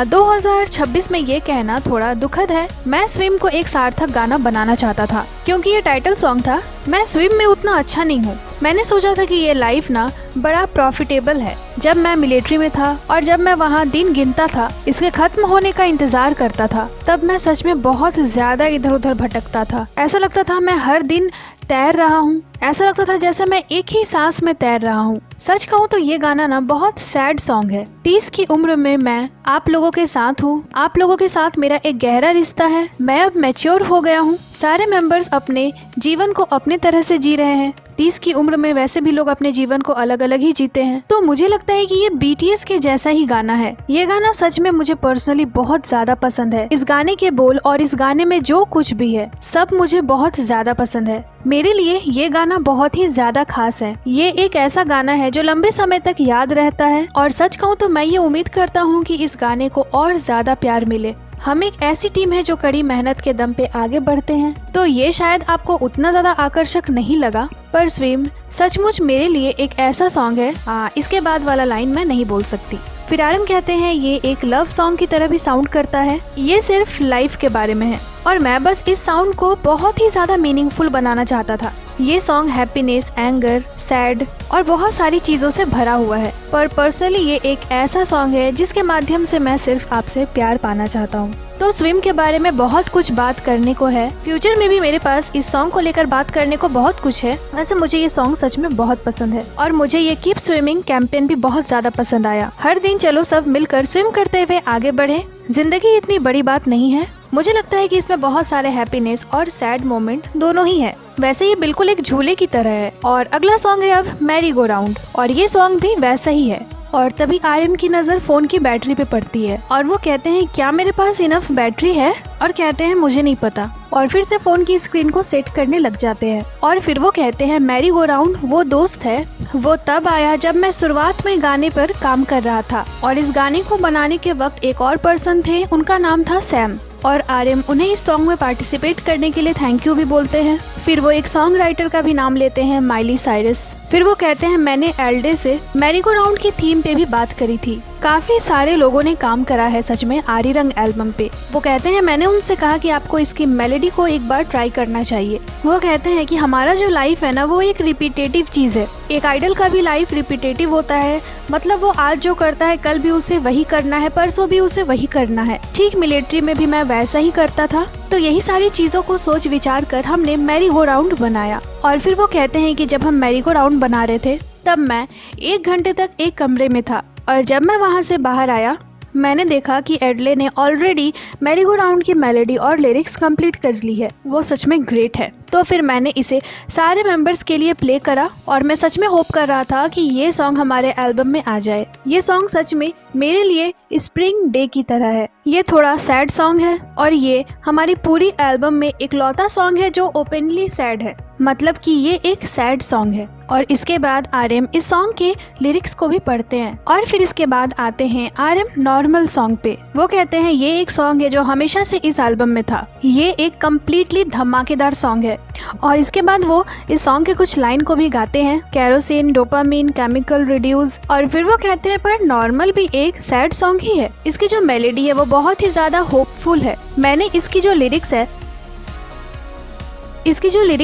2026 में ये कहना थोड़ा दुखद है। मैं स्विम को एक सार्थक गाना बनाना चाहता था क्योंकि ये टाइटल सॉन्ग था। मैं स्विम में उतना अच्छा नहीं हूँ। मैंने सोचा था कि ये लाइफ ना बड़ा प्रॉफिटेबल है। जब मैं मिलिट्री में था और जब मैं वहाँ दिन गिनता था, इसके खत्म होने का इंतजार करता था, तब मैं सच में बहुत ज्यादा इधर उधर भटकता था। ऐसा लगता था मैं हर दिन तैर रहा हूँ। ऐसा लगता था जैसे मैं एक ही सांस में तैर रहा हूँ। सच कहूँ तो ये गाना ना बहुत सैड सॉन्ग है। 30 की उम्र में मैं आप लोगों के साथ हूँ। आप लोगों के साथ मेरा एक गहरा रिश्ता है। मैं अब मैच्योर हो गया हूँ। सारे मेंबर्स अपने जीवन को अपने तरह से जी रहे हैं। 30 की उम्र में वैसे भी लोग अपने जीवन को अलग अलग ही जीते हैं। तो मुझे लगता है कि ये BTS के जैसा ही गाना है। ये गाना सच में मुझे पर्सनली बहुत ज्यादा पसंद है। इस गाने के बोल और इस गाने में जो कुछ भी है सब मुझे बहुत ज्यादा पसंद है। मेरे लिए ये गाना बहुत ही ज्यादा खास है। ये एक ऐसा गाना है जो लंबे समय तक याद रहता है और सच कहूँ तो मैं ये उम्मीद करता हूँ कि इस गाने को और ज्यादा प्यार मिले। हम एक ऐसी टीम है जो कड़ी मेहनत के दम पे आगे बढ़ते हैं। तो ये शायद आपको उतना ज्यादा आकर्षक नहीं लगा, पर स्विम सचमुच मेरे लिए एक ऐसा सॉन्ग है। इसके बाद वाला लाइन मैं नहीं बोल सकती। फिर RM कहते हैं ये एक लव सॉन्ग की तरह भी साउंड करता है। ये सिर्फ लाइफ के बारे में है और मैं बस इस साउंड को बहुत ही ज्यादा मीनिंगफुल बनाना चाहता था। ये सॉन्ग हैप्पीनेस, एंगर, सैड और बहुत सारी चीजों से भरा हुआ है, पर पर्सनली ये एक ऐसा सॉन्ग है जिसके माध्यम से मैं सिर्फ आपसे प्यार पाना चाहता हूँ। तो स्विम के बारे में बहुत कुछ बात करने को है। फ्यूचर में भी मेरे पास इस सॉन्ग को लेकर बात करने को बहुत कुछ है। वैसे मुझे ये सॉन्ग सच में बहुत पसंद है और मुझे ये कीप स्विमिंग कैंपेन भी बहुत ज्यादा पसंद आया। हर दिन चलो सब मिलकर स्विम करते हुए आगे बढ़े। जिंदगी इतनी बड़ी बात नहीं है। मुझे लगता है कि इसमें बहुत सारे हैप्पीनेस और सैड मोमेंट दोनों ही है। वैसे ये बिल्कुल एक झूले की तरह है। और अगला सॉन्ग है अब मैरी गो राउंड और ये सॉन्ग भी वैसा ही है। और तभी RM की नजर फोन की बैटरी पे पड़ती है और वो कहते हैं क्या मेरे पास इनफ बैटरी है? और कहते हैं मुझे नहीं पता। और फिर से फोन की स्क्रीन को सेट करने लग जाते हैं और फिर वो कहते हैं मैरी गो राउंड वो दोस्त है। वो तब आया जब मैं शुरुआत में गाने पर काम कर रहा था और इस गाने को बनाने के वक्त एक और पर्सन थे, उनका नाम था सैम। और RM उन्हें इस सॉन्ग में पार्टिसिपेट करने के लिए थैंक यू भी बोलते हैं। फिर वो एक सॉन्ग राइटर का भी नाम लेते हैं, माइली साइरस। फिर वो कहते हैं मैंने एल्डे से मैरी गो राउंड की थीम पे भी बात करी थी। काफी सारे लोगों ने काम करा है सच में आरी रंग एल्बम पे। वो कहते हैं मैंने उनसे कहा कि आपको इसकी मेलोडी को एक बार ट्राई करना चाहिए। वो कहते हैं कि हमारा जो लाइफ है ना वो एक रिपीटेटिव चीज है। एक आइडल का भी लाइफ रिपीटेटिव होता है, मतलब वो आज जो करता है कल भी उसे वही करना है, परसों भी उसे वही करना है। ठीक मिलिट्री में भी मैं वैसा ही करता था। तो यही सारी चीजों को सोच विचार कर हमने मैरी गो राउंड बनाया। और फिर वो कहते हैं कि जब हम मैरी गो राउंड बना रहे थे तब मैं 1 घंटे तक एक कमरे में था और जब मैं वहाँ से बाहर आया मैंने देखा कि एडले ने ऑलरेडी मैरी गो राउंड की मेलोडी और लिरिक्स कंप्लीट कर ली है। वो सच में ग्रेट है। तो फिर मैंने इसे सारे मेंबर्स के लिए प्ले करा और मैं सच में होप कर रहा था कि ये सॉन्ग हमारे एल्बम में आ जाए। ये सॉन्ग सच में मेरे लिए स्प्रिंग डे की तरह है। ये थोड़ा सैड सॉन्ग है और ये हमारी पूरी एल्बम में इकलौता सॉन्ग है जो ओपनली सैड है। मतलब कि ये एक सैड सॉन्ग है। और इसके बाद आर्यम इस सॉन्ग के लिरिक्स को भी पढ़ते हैं और फिर इसके बाद आते हैं आर्यम नॉर्मल सॉन्ग पे। वो कहते हैं ये एक सॉन्ग है जो हमेशा से इस एल्बम में था, ये एक कम्प्लीटली धमाकेदार सॉन्ग है। और इसके बाद वो इस सॉन्ग के कुछ लाइन को भी गाते हैं, कैरोसिन, डोपामिन, केमिकल रिड्यूस। और फिर वो कहते हैं पर नॉर्मल भी एक सैड सॉन्ग ही है, इसकी जो मेलोडी है वो बहुत ही ज्यादा होपफुल है। मैंने इसकी जो लिरिक्स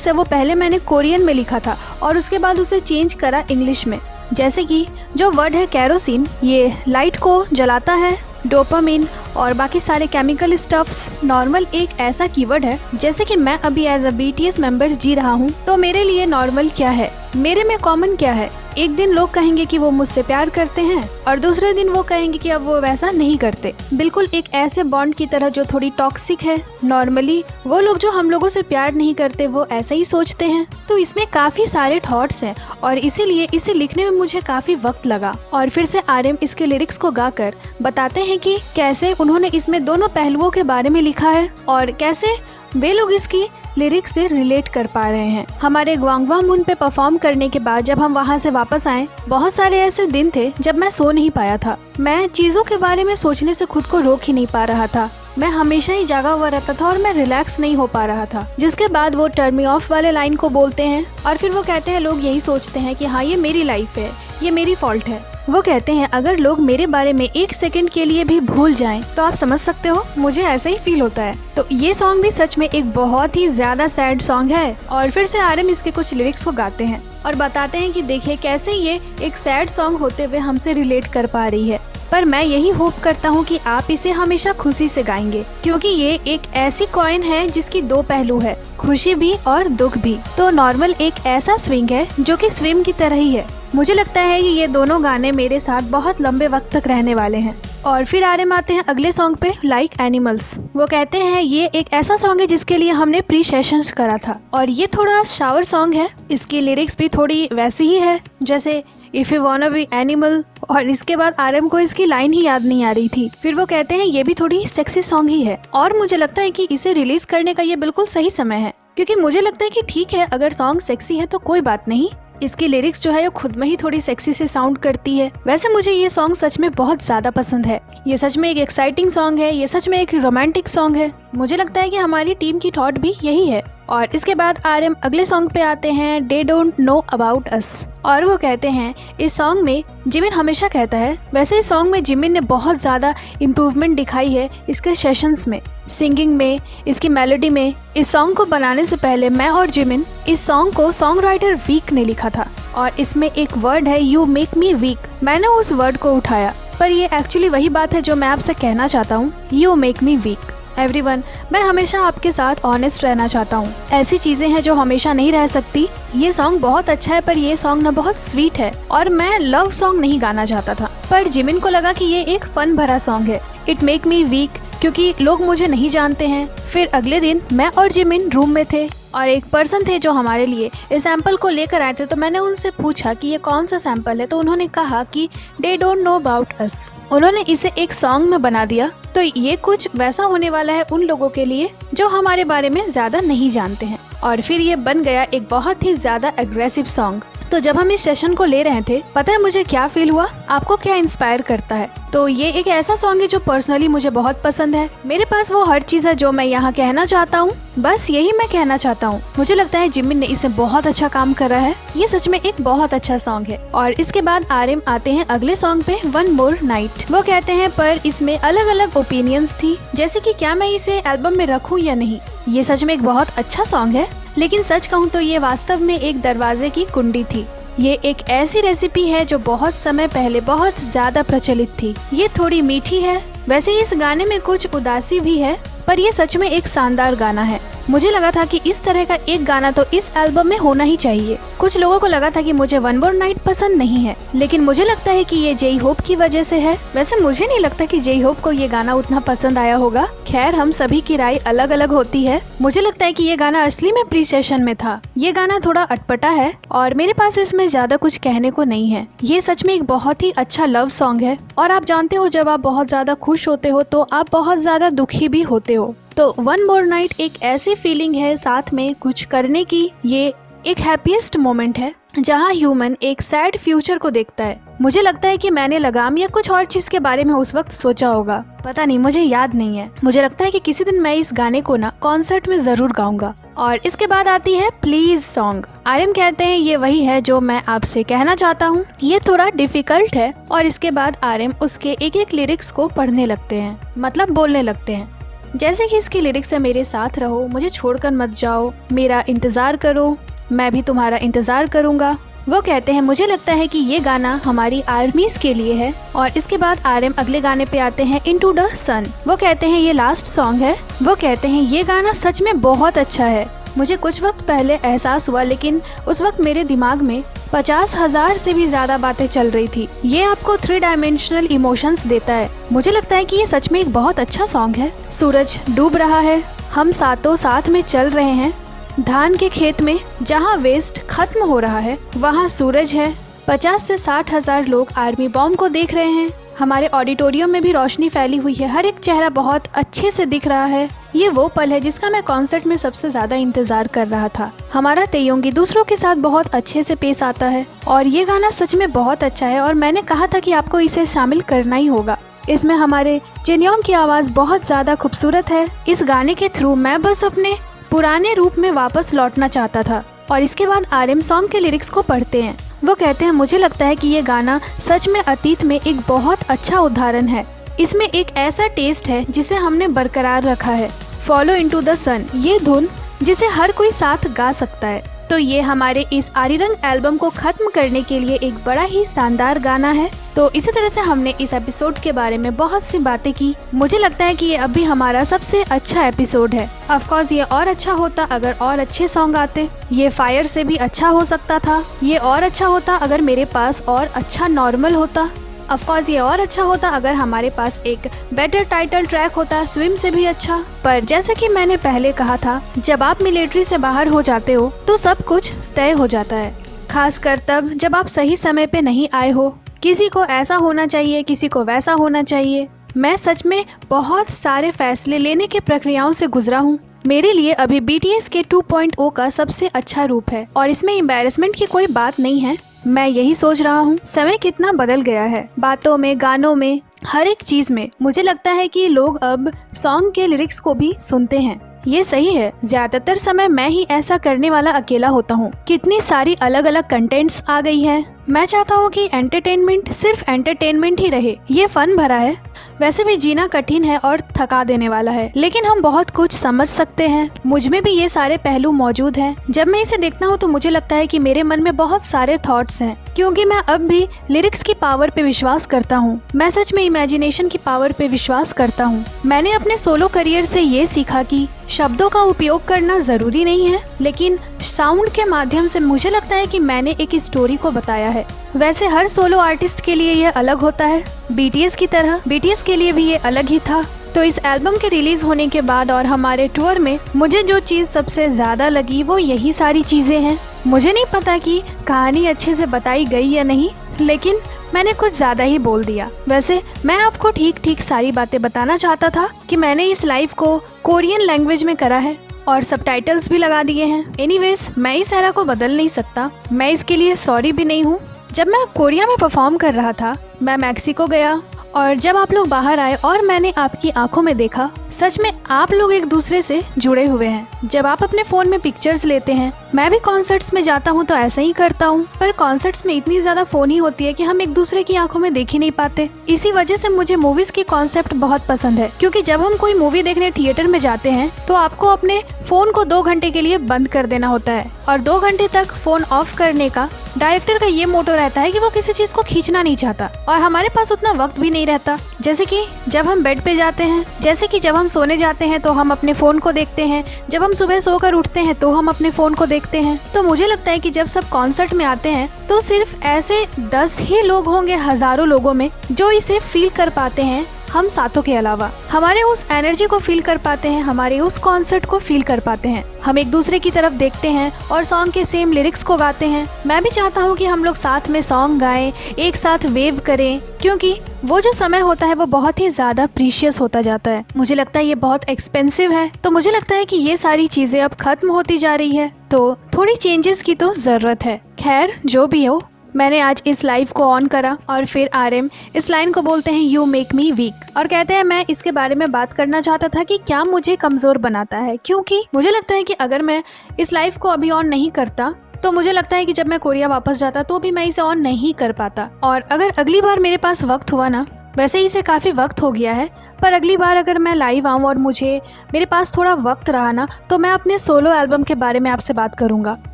है वो पहले मैंने कोरियन में लिखा था और उसके बाद उसे चेंज करा इंग्लिश में। जैसे कि जो वर्ड है कैरोसिन, ये लाइट को जलाता है, डोपामिन और बाकी सारे केमिकल स्टफ्स। नॉर्मल एक ऐसा कीवर्ड है, जैसे कि मैं अभी एज अ BTS मेंबर जी रहा हूँ, तो मेरे लिए नॉर्मल क्या है, मेरे में कॉमन क्या है। एक दिन लोग कहेंगे कि वो मुझसे प्यार करते हैं और दूसरे दिन वो कहेंगे कि अब वो वैसा नहीं करते। बिल्कुल एक ऐसे बॉन्ड की तरह जो थोड़ी टॉक्सिक है। नॉर्मली वो लोग जो हम लोगों से प्यार नहीं करते वो ऐसा ही सोचते हैं। तो इसमें काफी सारे थॉट्स हैं और इसीलिए इसे लिखने में मुझे काफी वक्त लगा। और फिर से आर्यम इसके लिरिक्स को गाकर बताते हैं कि कैसे उन्होंने इसमें दोनों पहलुओं के बारे में लिखा है और कैसे वे लोग इसकी लिरिक्स से रिलेट कर पा रहे हैं। हमारे ग्वांगवामून पे परफॉर्म करने के बाद जब हम वहाँ से वापस आए, बहुत सारे ऐसे दिन थे जब मैं सो नहीं पाया था। मैं चीजों के बारे में सोचने से खुद को रोक ही नहीं पा रहा था। मैं हमेशा ही जागा हुआ रहता था और मैं रिलैक्स नहीं हो पा रहा था। जिसके बाद वो टर्न मी ऑफ वाले लाइन को बोलते हैं और फिर वो कहते हैं लोग यही सोचते हैं कि हाँ ये मेरी लाइफ है, ये मेरी फॉल्ट है। वो कहते हैं अगर लोग मेरे बारे में एक सेकंड के लिए भी भूल जाएं, तो आप समझ सकते हो मुझे ऐसा ही फील होता है। तो ये सॉन्ग भी सच में एक बहुत ही ज्यादा सैड सॉन्ग है। और फिर से आर्यम इसके कुछ लिरिक्स को गाते हैं और बताते हैं कि देखिए कैसे ये एक सैड सॉन्ग होते हुए हमसे रिलेट कर पा रही है, पर मैं यही होप करता हूँ कि आप इसे हमेशा खुशी से गाएंगे, क्योंकि ये एक ऐसी कॉइन है जिसकी दो पहलू है, खुशी भी और दुख भी। तो नॉर्मल एक ऐसा स्विंग है जो कि स्विम की तरह ही है। मुझे लगता है कि ये दोनों गाने मेरे साथ बहुत लंबे वक्त तक रहने वाले हैं। और फिर आर्यम आते हैं अगले सॉन्ग पे, लाइक एनिमल्स। वो कहते हैं ये एक ऐसा सॉन्ग है जिसके लिए हमने प्री सेशंस करा था और ये थोड़ा शावर सॉन्ग है। इसकी लिरिक्स भी थोड़ी वैसी ही है जैसे if you wanna be animal. और इसके बाद आर्यम को इसकी लाइन ही याद नहीं आ रही थी। फिर वो कहते हैं ये भी थोड़ी सेक्सी सॉन्ग ही है और मुझे लगता है कि इसे रिलीज करने का ये बिल्कुल सही समय है, क्योंकि मुझे लगता है कि ठीक है अगर सॉन्ग सेक्सी है तो कोई बात नहीं, इसकी लिरिक्स जो है वो खुद में ही थोड़ी सेक्सी से साउंड करती है। वैसे मुझे ये सॉन्ग सच में बहुत ज्यादा पसंद है। ये सच में एक एक्साइटिंग सॉन्ग है, ये सच में एक रोमांटिक सॉन्ग है। मुझे लगता है कि हमारी टीम की थॉट भी यही है। और इसके बाद आर्यम अगले सॉन्ग पे आते हैं, they don't know about us. और वो कहते हैं इस सॉन्ग में जिमिन हमेशा कहता है, वैसे इस सॉन्ग में जिमिन ने बहुत ज़्यादा इम्प्रूवमेंट दिखाई है इसके सेशंस में, सिंगिंग में, इसकी मेलोडी में। इस सॉन्ग को बनाने से पहले मैं और जिमिन इस सॉन्ग को सॉन्ग राइटर वीक ने लिखा था और इसमें एक वर्ड है यू मेक मी वीक। मैंने उस वर्ड को उठाया, पर ये एक्चुअली वही बात है जो मैं आपसे कहना चाहता हूँ, you make me weak. Everyone, मैं हमेशा आपके साथ ऑनेस्ट रहना चाहता हूँ। ऐसी चीजें हैं जो हमेशा नहीं रह सकती। ये सॉन्ग बहुत अच्छा है पर ये सॉन्ग ना बहुत स्वीट है और मैं लव सॉन्ग नहीं गाना चाहता था, पर जिमिन को लगा कि ये एक फन भरा सॉन्ग है, इट मेक मी वीक, क्योंकि लोग मुझे नहीं जानते हैं। फिर अगले दिन मैं और जिमिन रूम में थे और एक पर्सन थे जो हमारे लिए इस सैंपल को लेकर आए थे। तो मैंने उनसे पूछा कि ये कौन सा सैंपल है, तो उन्होंने कहा कि they don't know about us. उन्होंने इसे एक सॉन्ग में बना दिया। तो ये कुछ वैसा होने वाला है उन लोगों के लिए जो हमारे बारे में ज्यादा नहीं जानते हैं। और फिर ये बन गया एक बहुत ही ज्यादा एग्रेसिव सॉन्ग। तो जब हम इस सेशन को ले रहे थे, पता है मुझे क्या फील हुआ, आपको क्या इंस्पायर करता है? तो ये एक ऐसा सॉन्ग है जो पर्सनली मुझे बहुत पसंद है। मेरे पास वो हर चीज है जो मैं यहाँ कहना चाहता हूँ, बस यही मैं कहना चाहता हूँ। मुझे लगता है जिमिन ने इसे बहुत अच्छा काम करा है। ये सच में एक बहुत अच्छा सॉन्ग है। और इसके बाद आर्यम आते हैं अगले सॉन्ग पे, वन मोर नाइट। वो कहते हैं पर इसमें अलग अलग ओपिनियंस थी, जैसे कि क्या मैं इसे एल्बम में रखूं या नहीं। ये सच में एक बहुत अच्छा सॉन्ग है, लेकिन सच कहूँ तो ये वास्तव में एक दरवाजे की कुंडी थी। ये एक ऐसी रेसिपी है जो बहुत समय पहले बहुत ज्यादा प्रचलित थी। ये थोड़ी मीठी है। वैसे इस गाने में कुछ उदासी भी है, पर ये सच में एक शानदार गाना है। मुझे लगा था कि इस तरह का एक गाना तो इस एल्बम में होना ही चाहिए। कुछ लोगों को लगा था कि मुझे वन मोर नाइट पसंद नहीं है, लेकिन मुझे लगता है कि ये जेई होप की वजह से है। वैसे मुझे नहीं लगता कि जेई होप को ये गाना उतना पसंद आया होगा। खैर, हम सभी की राय अलग अलग होती है। मुझे लगता है कि ये गाना असली में प्री सेशन में था। ये गाना थोड़ा अटपटा है और मेरे पास इसमें ज्यादा कुछ कहने को नहीं है। ये सच में एक बहुत ही अच्छा लव सॉन्ग है और आप जानते हो जब आप बहुत ज्यादा खुश होते हो तो आप बहुत ज्यादा दुखी भी होते हो। तो वन मोर नाइट एक ऐसी फीलिंग है साथ में कुछ करने की, ये एक हैप्पीएस्ट मोमेंट है जहाँ ह्यूमन एक सैड फ्यूचर को देखता है। मुझे लगता है कि मैंने लगाम या कुछ और चीज के बारे में उस वक्त सोचा होगा, पता नहीं, मुझे याद नहीं है। मुझे लगता है कि किसी दिन मैं इस गाने को ना कॉन्सर्ट में जरूर गाऊंगा। और इसके बाद आती है प्लीज सॉन्ग। आर्यन कहते हैं ये वही है जो मैं आपसे कहना चाहता हूँ। ये थोड़ा डिफिकल्ट है और इसके बाद आर्यन उसके एक एक लिरिक्स को पढ़ने लगते हैं, मतलब बोलने लगते हैं। जैसे कि इसकी लिरिक्स है, मेरे साथ रहो, मुझे छोड़कर मत जाओ, मेरा इंतजार करो, मैं भी तुम्हारा इंतजार करूंगा। वो कहते हैं मुझे लगता है कि ये गाना हमारी आर्मीज के लिए है। और इसके बाद आर्यन अगले गाने पे आते हैं इनटू द सन। वो कहते हैं ये लास्ट सॉन्ग है। वो कहते हैं ये गाना सच में बहुत अच्छा है। मुझे कुछ वक्त पहले एहसास हुआ, लेकिन उस वक्त मेरे दिमाग में 50,000 से भी ज्यादा बातें चल रही थी। ये आपको 3 डायमेंशनल इमोशंस देता है। मुझे लगता है कि ये सच में एक बहुत अच्छा सॉन्ग है। सूरज डूब रहा है, हम सातों साथ में चल रहे हैं, धान के खेत में जहाँ वेस्ट खत्म हो रहा है वहाँ सूरज है, 50 से 60,000 लोग आर्मी बॉम्ब को देख रहे हैं, हमारे ऑडिटोरियम में भी रोशनी फैली हुई है, हर एक चेहरा बहुत अच्छे से दिख रहा है। ये वो पल है जिसका मैं कॉन्सर्ट में सबसे ज्यादा इंतजार कर रहा था। हमारा तेयोंगी दूसरों के साथ बहुत अच्छे से पेश आता है और ये गाना सच में बहुत अच्छा है और मैंने कहा था कि आपको इसे शामिल करना ही होगा। इसमें हमारे जिनयोंग की आवाज बहुत ज्यादा खूबसूरत है। इस गाने के थ्रू मैं बस अपने पुराने रूप में वापस लौटना चाहता था। और इसके बाद आर्यन सॉन्ग के लिरिक्स को पढ़ते हैं। वो कहते हैं मुझे लगता है कि ये गाना सच में अतीत में एक बहुत अच्छा उदाहरण है। इसमें एक ऐसा टेस्ट है जिसे हमने बरकरार रखा है। फॉलो इनटू द सन, ये धुन जिसे हर कोई साथ गा सकता है। तो ये हमारे इस आरिरंग एल्बम को खत्म करने के लिए एक बड़ा ही शानदार गाना है। तो इसी तरह से हमने इस एपिसोड के बारे में बहुत सी बातें की। मुझे लगता है कि ये अब भी हमारा सबसे अच्छा एपिसोड है। ऑफ कोर्स ये और अच्छा होता अगर और अच्छे सॉन्ग आते। ये फायर से भी अच्छा हो सकता था। ये और अच्छा होता अगर मेरे पास और अच्छा नॉर्मल होता। ऑफ कोर्स ये और अच्छा होता अगर हमारे पास एक बेटर टाइटल ट्रैक होता, स्विम से भी अच्छा। पर जैसे कि मैंने पहले कहा था, जब आप मिलिट्री से बाहर हो जाते हो तो सब कुछ तय हो जाता है, खासकर तब जब आप सही समय पे नहीं आए हो। किसी को ऐसा होना चाहिए, किसी को वैसा होना चाहिए। मैं सच में बहुत सारे फैसले लेने की प्रक्रियाओं से गुजरा हूँ। मेरे लिए अभी BTS के 2.0 का सबसे अच्छा रूप है और इसमें एम्बैरेसमेंट की कोई बात नहीं है। मैं यही सोच रहा हूँ समय कितना बदल गया है, बातों में, गानों में, हर एक चीज में। मुझे लगता है कि लोग अब सॉन्ग के लिरिक्स को भी सुनते हैं। ये सही है, ज्यादातर समय मैं ही ऐसा करने वाला अकेला होता हूँ। कितनी सारी अलग अलग कंटेंट्स आ गई है। मैं चाहता हूँ कि एंटरटेनमेंट सिर्फ एंटरटेनमेंट ही रहे। ये फन भरा है, वैसे भी जीना कठिन है और थका देने वाला है, लेकिन हम बहुत कुछ समझ सकते हैं। मुझ में भी ये सारे पहलू मौजूद हैं। जब मैं इसे देखता हूँ तो मुझे लगता है कि मेरे मन में बहुत सारे थॉट्स हैं, क्योंकि मैं अब भी लिरिक्स की पावर पे विश्वास करता हूँ। मैं सच में इमेजिनेशन की पावर पे विश्वास करता हूँ। मैंने अपने सोलो करियर से ये सीखा कि शब्दों का उपयोग करना जरूरी नहीं है, लेकिन साउंड के माध्यम से मुझे लगता है कि मैंने एक स्टोरी को बताया है। वैसे हर सोलो आर्टिस्ट के लिए यह अलग होता है। BTS की तरह BTS के लिए भी ये अलग ही था। तो इस एल्बम के रिलीज होने के बाद और हमारे टूर में मुझे जो चीज सबसे ज्यादा लगी वो यही सारी चीजें हैं। मुझे नहीं पता कि कहानी अच्छे से बताई गई या नहीं, लेकिन मैंने कुछ ज्यादा ही बोल दिया। वैसे मैं आपको ठीक ठीक सारी बातें बताना चाहता था कि मैंने इस लाइव को कोरियन लैंग्वेज में करा है और सबटाइटल्स भी लगा दिए हैं। एनीवेज, मैं इस एरा को बदल नहीं सकता। मैं इसके लिए सॉरी भी नहीं हूँ। जब मैं कोरिया में परफॉर्म कर रहा था, मैं मैक्सिको गया और जब आप लोग बाहर आए और मैंने आपकी आंखों में देखा, सच में आप लोग एक दूसरे से जुड़े हुए हैं। जब आप अपने फोन में पिक्चर्स लेते हैं, मैं भी कॉन्सर्ट्स में जाता हूँ तो ऐसा ही करता हूँ, पर कॉन्सर्ट्स में इतनी ज्यादा फोन ही होती है कि हम एक दूसरे की आंखों में देख ही नहीं पाते। इसी वजह से मुझे मूवीज की कॉन्सेप्ट बहुत पसंद है, क्योंकि जब हम कोई मूवी देखने थिएटर में जाते हैं तो आपको अपने फोन को 2 घंटे के लिए बंद कर देना होता है और 2 घंटे तक फोन ऑफ करने का डायरेक्टर का ये मोटो रहता है कि वो किसी चीज को खींचना नहीं चाहता और हमारे पास उतना वक्त भी नहीं रहता। जैसे कि जब हम बेड पे जाते हैं, जैसे कि जब हम सोने जाते हैं तो हम अपने फोन को देखते हैं, जब हम सुबह सोकर उठते हैं तो हम अपने फोन को देखते हैं। तो मुझे लगता है कि जब सब कॉन्सर्ट में आते हैं तो सिर्फ ऐसे 10 ही लोग होंगे हजारों लोगों में जो इसे फील कर पाते हैं। हम सातों के अलावा। हमारे उस एनर्जी को फील कर पाते हैं, हमारे उस कॉन्सर्ट को फील कर पाते हैं। हम एक दूसरे की तरफ देखते हैं और सॉन्ग के सेम लिरिक्स को गाते हैं। मैं भी चाहता हूँ कि हम लोग साथ में सॉन्ग गाएं, एक साथ वेव करें, क्योंकि वो जो समय होता है वो बहुत ही ज़्यादा प्रीशियस होता जाता है। मुझे लगता है ये बहुत एक्सपेंसिव है, तो मुझे लगता है कि ये सारी चीज़ें अब खत्म होती जा रही है, तो थोड़ी चेंजेस की तो ज़रूरत है। खैर जो भी हो, मैंने आज इस लाइव को ऑन करा और फिर आरएम इस लाइन को बोलते हैं यू मेक मी वीक, और कहते हैं मैं इसके बारे में बात करना चाहता था कि क्या मुझे कमज़ोर बनाता है, क्योंकि मुझे लगता है कि अगर मैं इस लाइव को अभी ऑन नहीं करता तो मुझे लगता है कि जब मैं कोरिया वापस जाता तो भी मैं इसे ऑन नहीं कर पाता। और अगर अगली बार मेरे पास वक्त हुआ ना, वैसे इसे काफ़ी वक्त हो गया है, पर अगली बार अगर मैं लाइव आऊँ और मेरे पास थोड़ा वक्त रहा ना, तो मैं अपने सोलो एल्बम के बारे में आपसे बात करूँगा।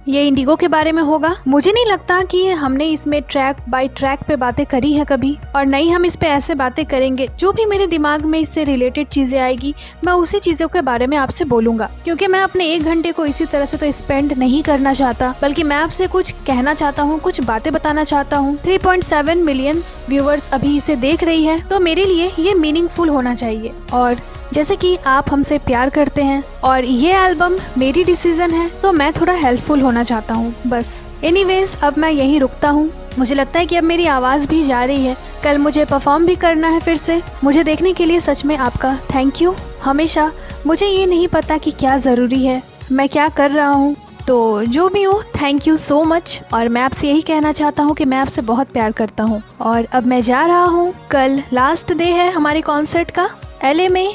ये इंडिगो के बारे में होगा। मुझे नहीं लगता कि हमने इसमें ट्रैक बाय ट्रैक पे बातें करी हैं कभी, और नहीं हम इस पे ऐसे बातें करेंगे। जो भी मेरे दिमाग में इससे रिलेटेड चीज़ें आएगी मैं उसी चीज़ों के बारे में आपसे बोलूँगा, क्योंकि मैं अपने 1 घंटे को इसी तरह से तो स्पेंड नहीं करना चाहता, बल्कि मैं आपसे कुछ कहना चाहता हूँ, कुछ बातें बताना चाहता हूँ। 3.7 मिलियन व्यूअर्स अभी इसे देख रही है, तो मेरे लिए ये मीनिंगफुल होना चाहिए। और जैसे कि आप हमसे प्यार करते हैं और ये एल्बम मेरी डिसीजन है, तो मैं थोड़ा हेल्पफुल होना चाहता हूँ बस। एनीवेज अब मैं यहीं रुकता हूँ। मुझे लगता है कि अब मेरी आवाज़ भी जा रही है, कल मुझे परफॉर्म भी करना है फिर से। मुझे देखने के लिए सच में आपका थैंक यू। हमेशा मुझे ये नहीं पता कि क्या ज़रूरी है, मैं क्या कर रहा हूँ, तो जो भी हो थैंक यू सो मच। और मैं आपसे यही कहना चाहता हूँ कि मैं आपसे बहुत प्यार करता हूँ। और अब मैं जा रहा हूँ, कल लास्ट डे है हमारे कॉन्सर्ट का LA में,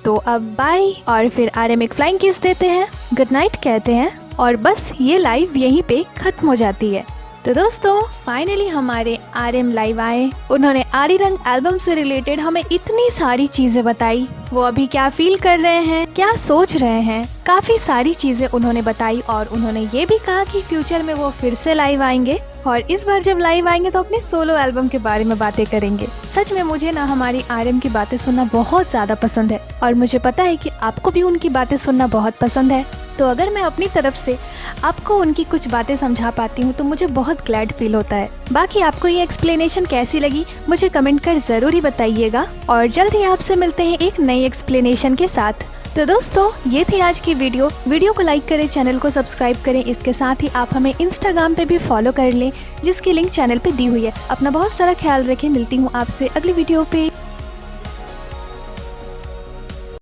तो अब बाय। और फिर आरएम एक फ्लाइंग किस देते हैं, गुड नाइट कहते हैं, और बस ये लाइव यहीं पे खत्म हो जाती है। तो दोस्तों फाइनली हमारे आरएम लाइव आए। उन्होंने आरी रंग एल्बम से रिलेटेड हमें इतनी सारी चीजें बताई, वो अभी क्या फील कर रहे हैं, क्या सोच रहे हैं, काफी सारी चीजें उन्होंने बताई। और उन्होंने ये भी कहा कि फ्यूचर में वो फिर से लाइव आएंगे, और इस बार जब लाइव आएंगे तो अपने सोलो एल्बम के बारे में बातें करेंगे। सच में मुझे ना हमारी आरएम की बातें सुनना बहुत ज़्यादा पसंद है, और मुझे पता है कि आपको भी उनकी बातें सुनना बहुत पसंद है। तो अगर मैं अपनी तरफ से आपको उनकी कुछ बातें समझा पाती हूँ तो मुझे बहुत ग्लैड फील होता है। बाकी आपको ये एक्सप्लेनेशन कैसी लगी मुझे कमेंट कर ज़रूर ही बताइएगा, और जल्द ही आपसे मिलते हैं एक नई एक्सप्लेनेशन के साथ। तो दोस्तों ये थी आज की वीडियो को लाइक करें, चैनल को सब्सक्राइब करें। इसके साथ ही आप हमें इंस्टाग्राम पे भी फॉलो कर लें, जिसकी लिंक चैनल पे दी हुई है। अपना बहुत सारा ख्याल रखें, मिलती हूँ आपसे अगली वीडियो पे।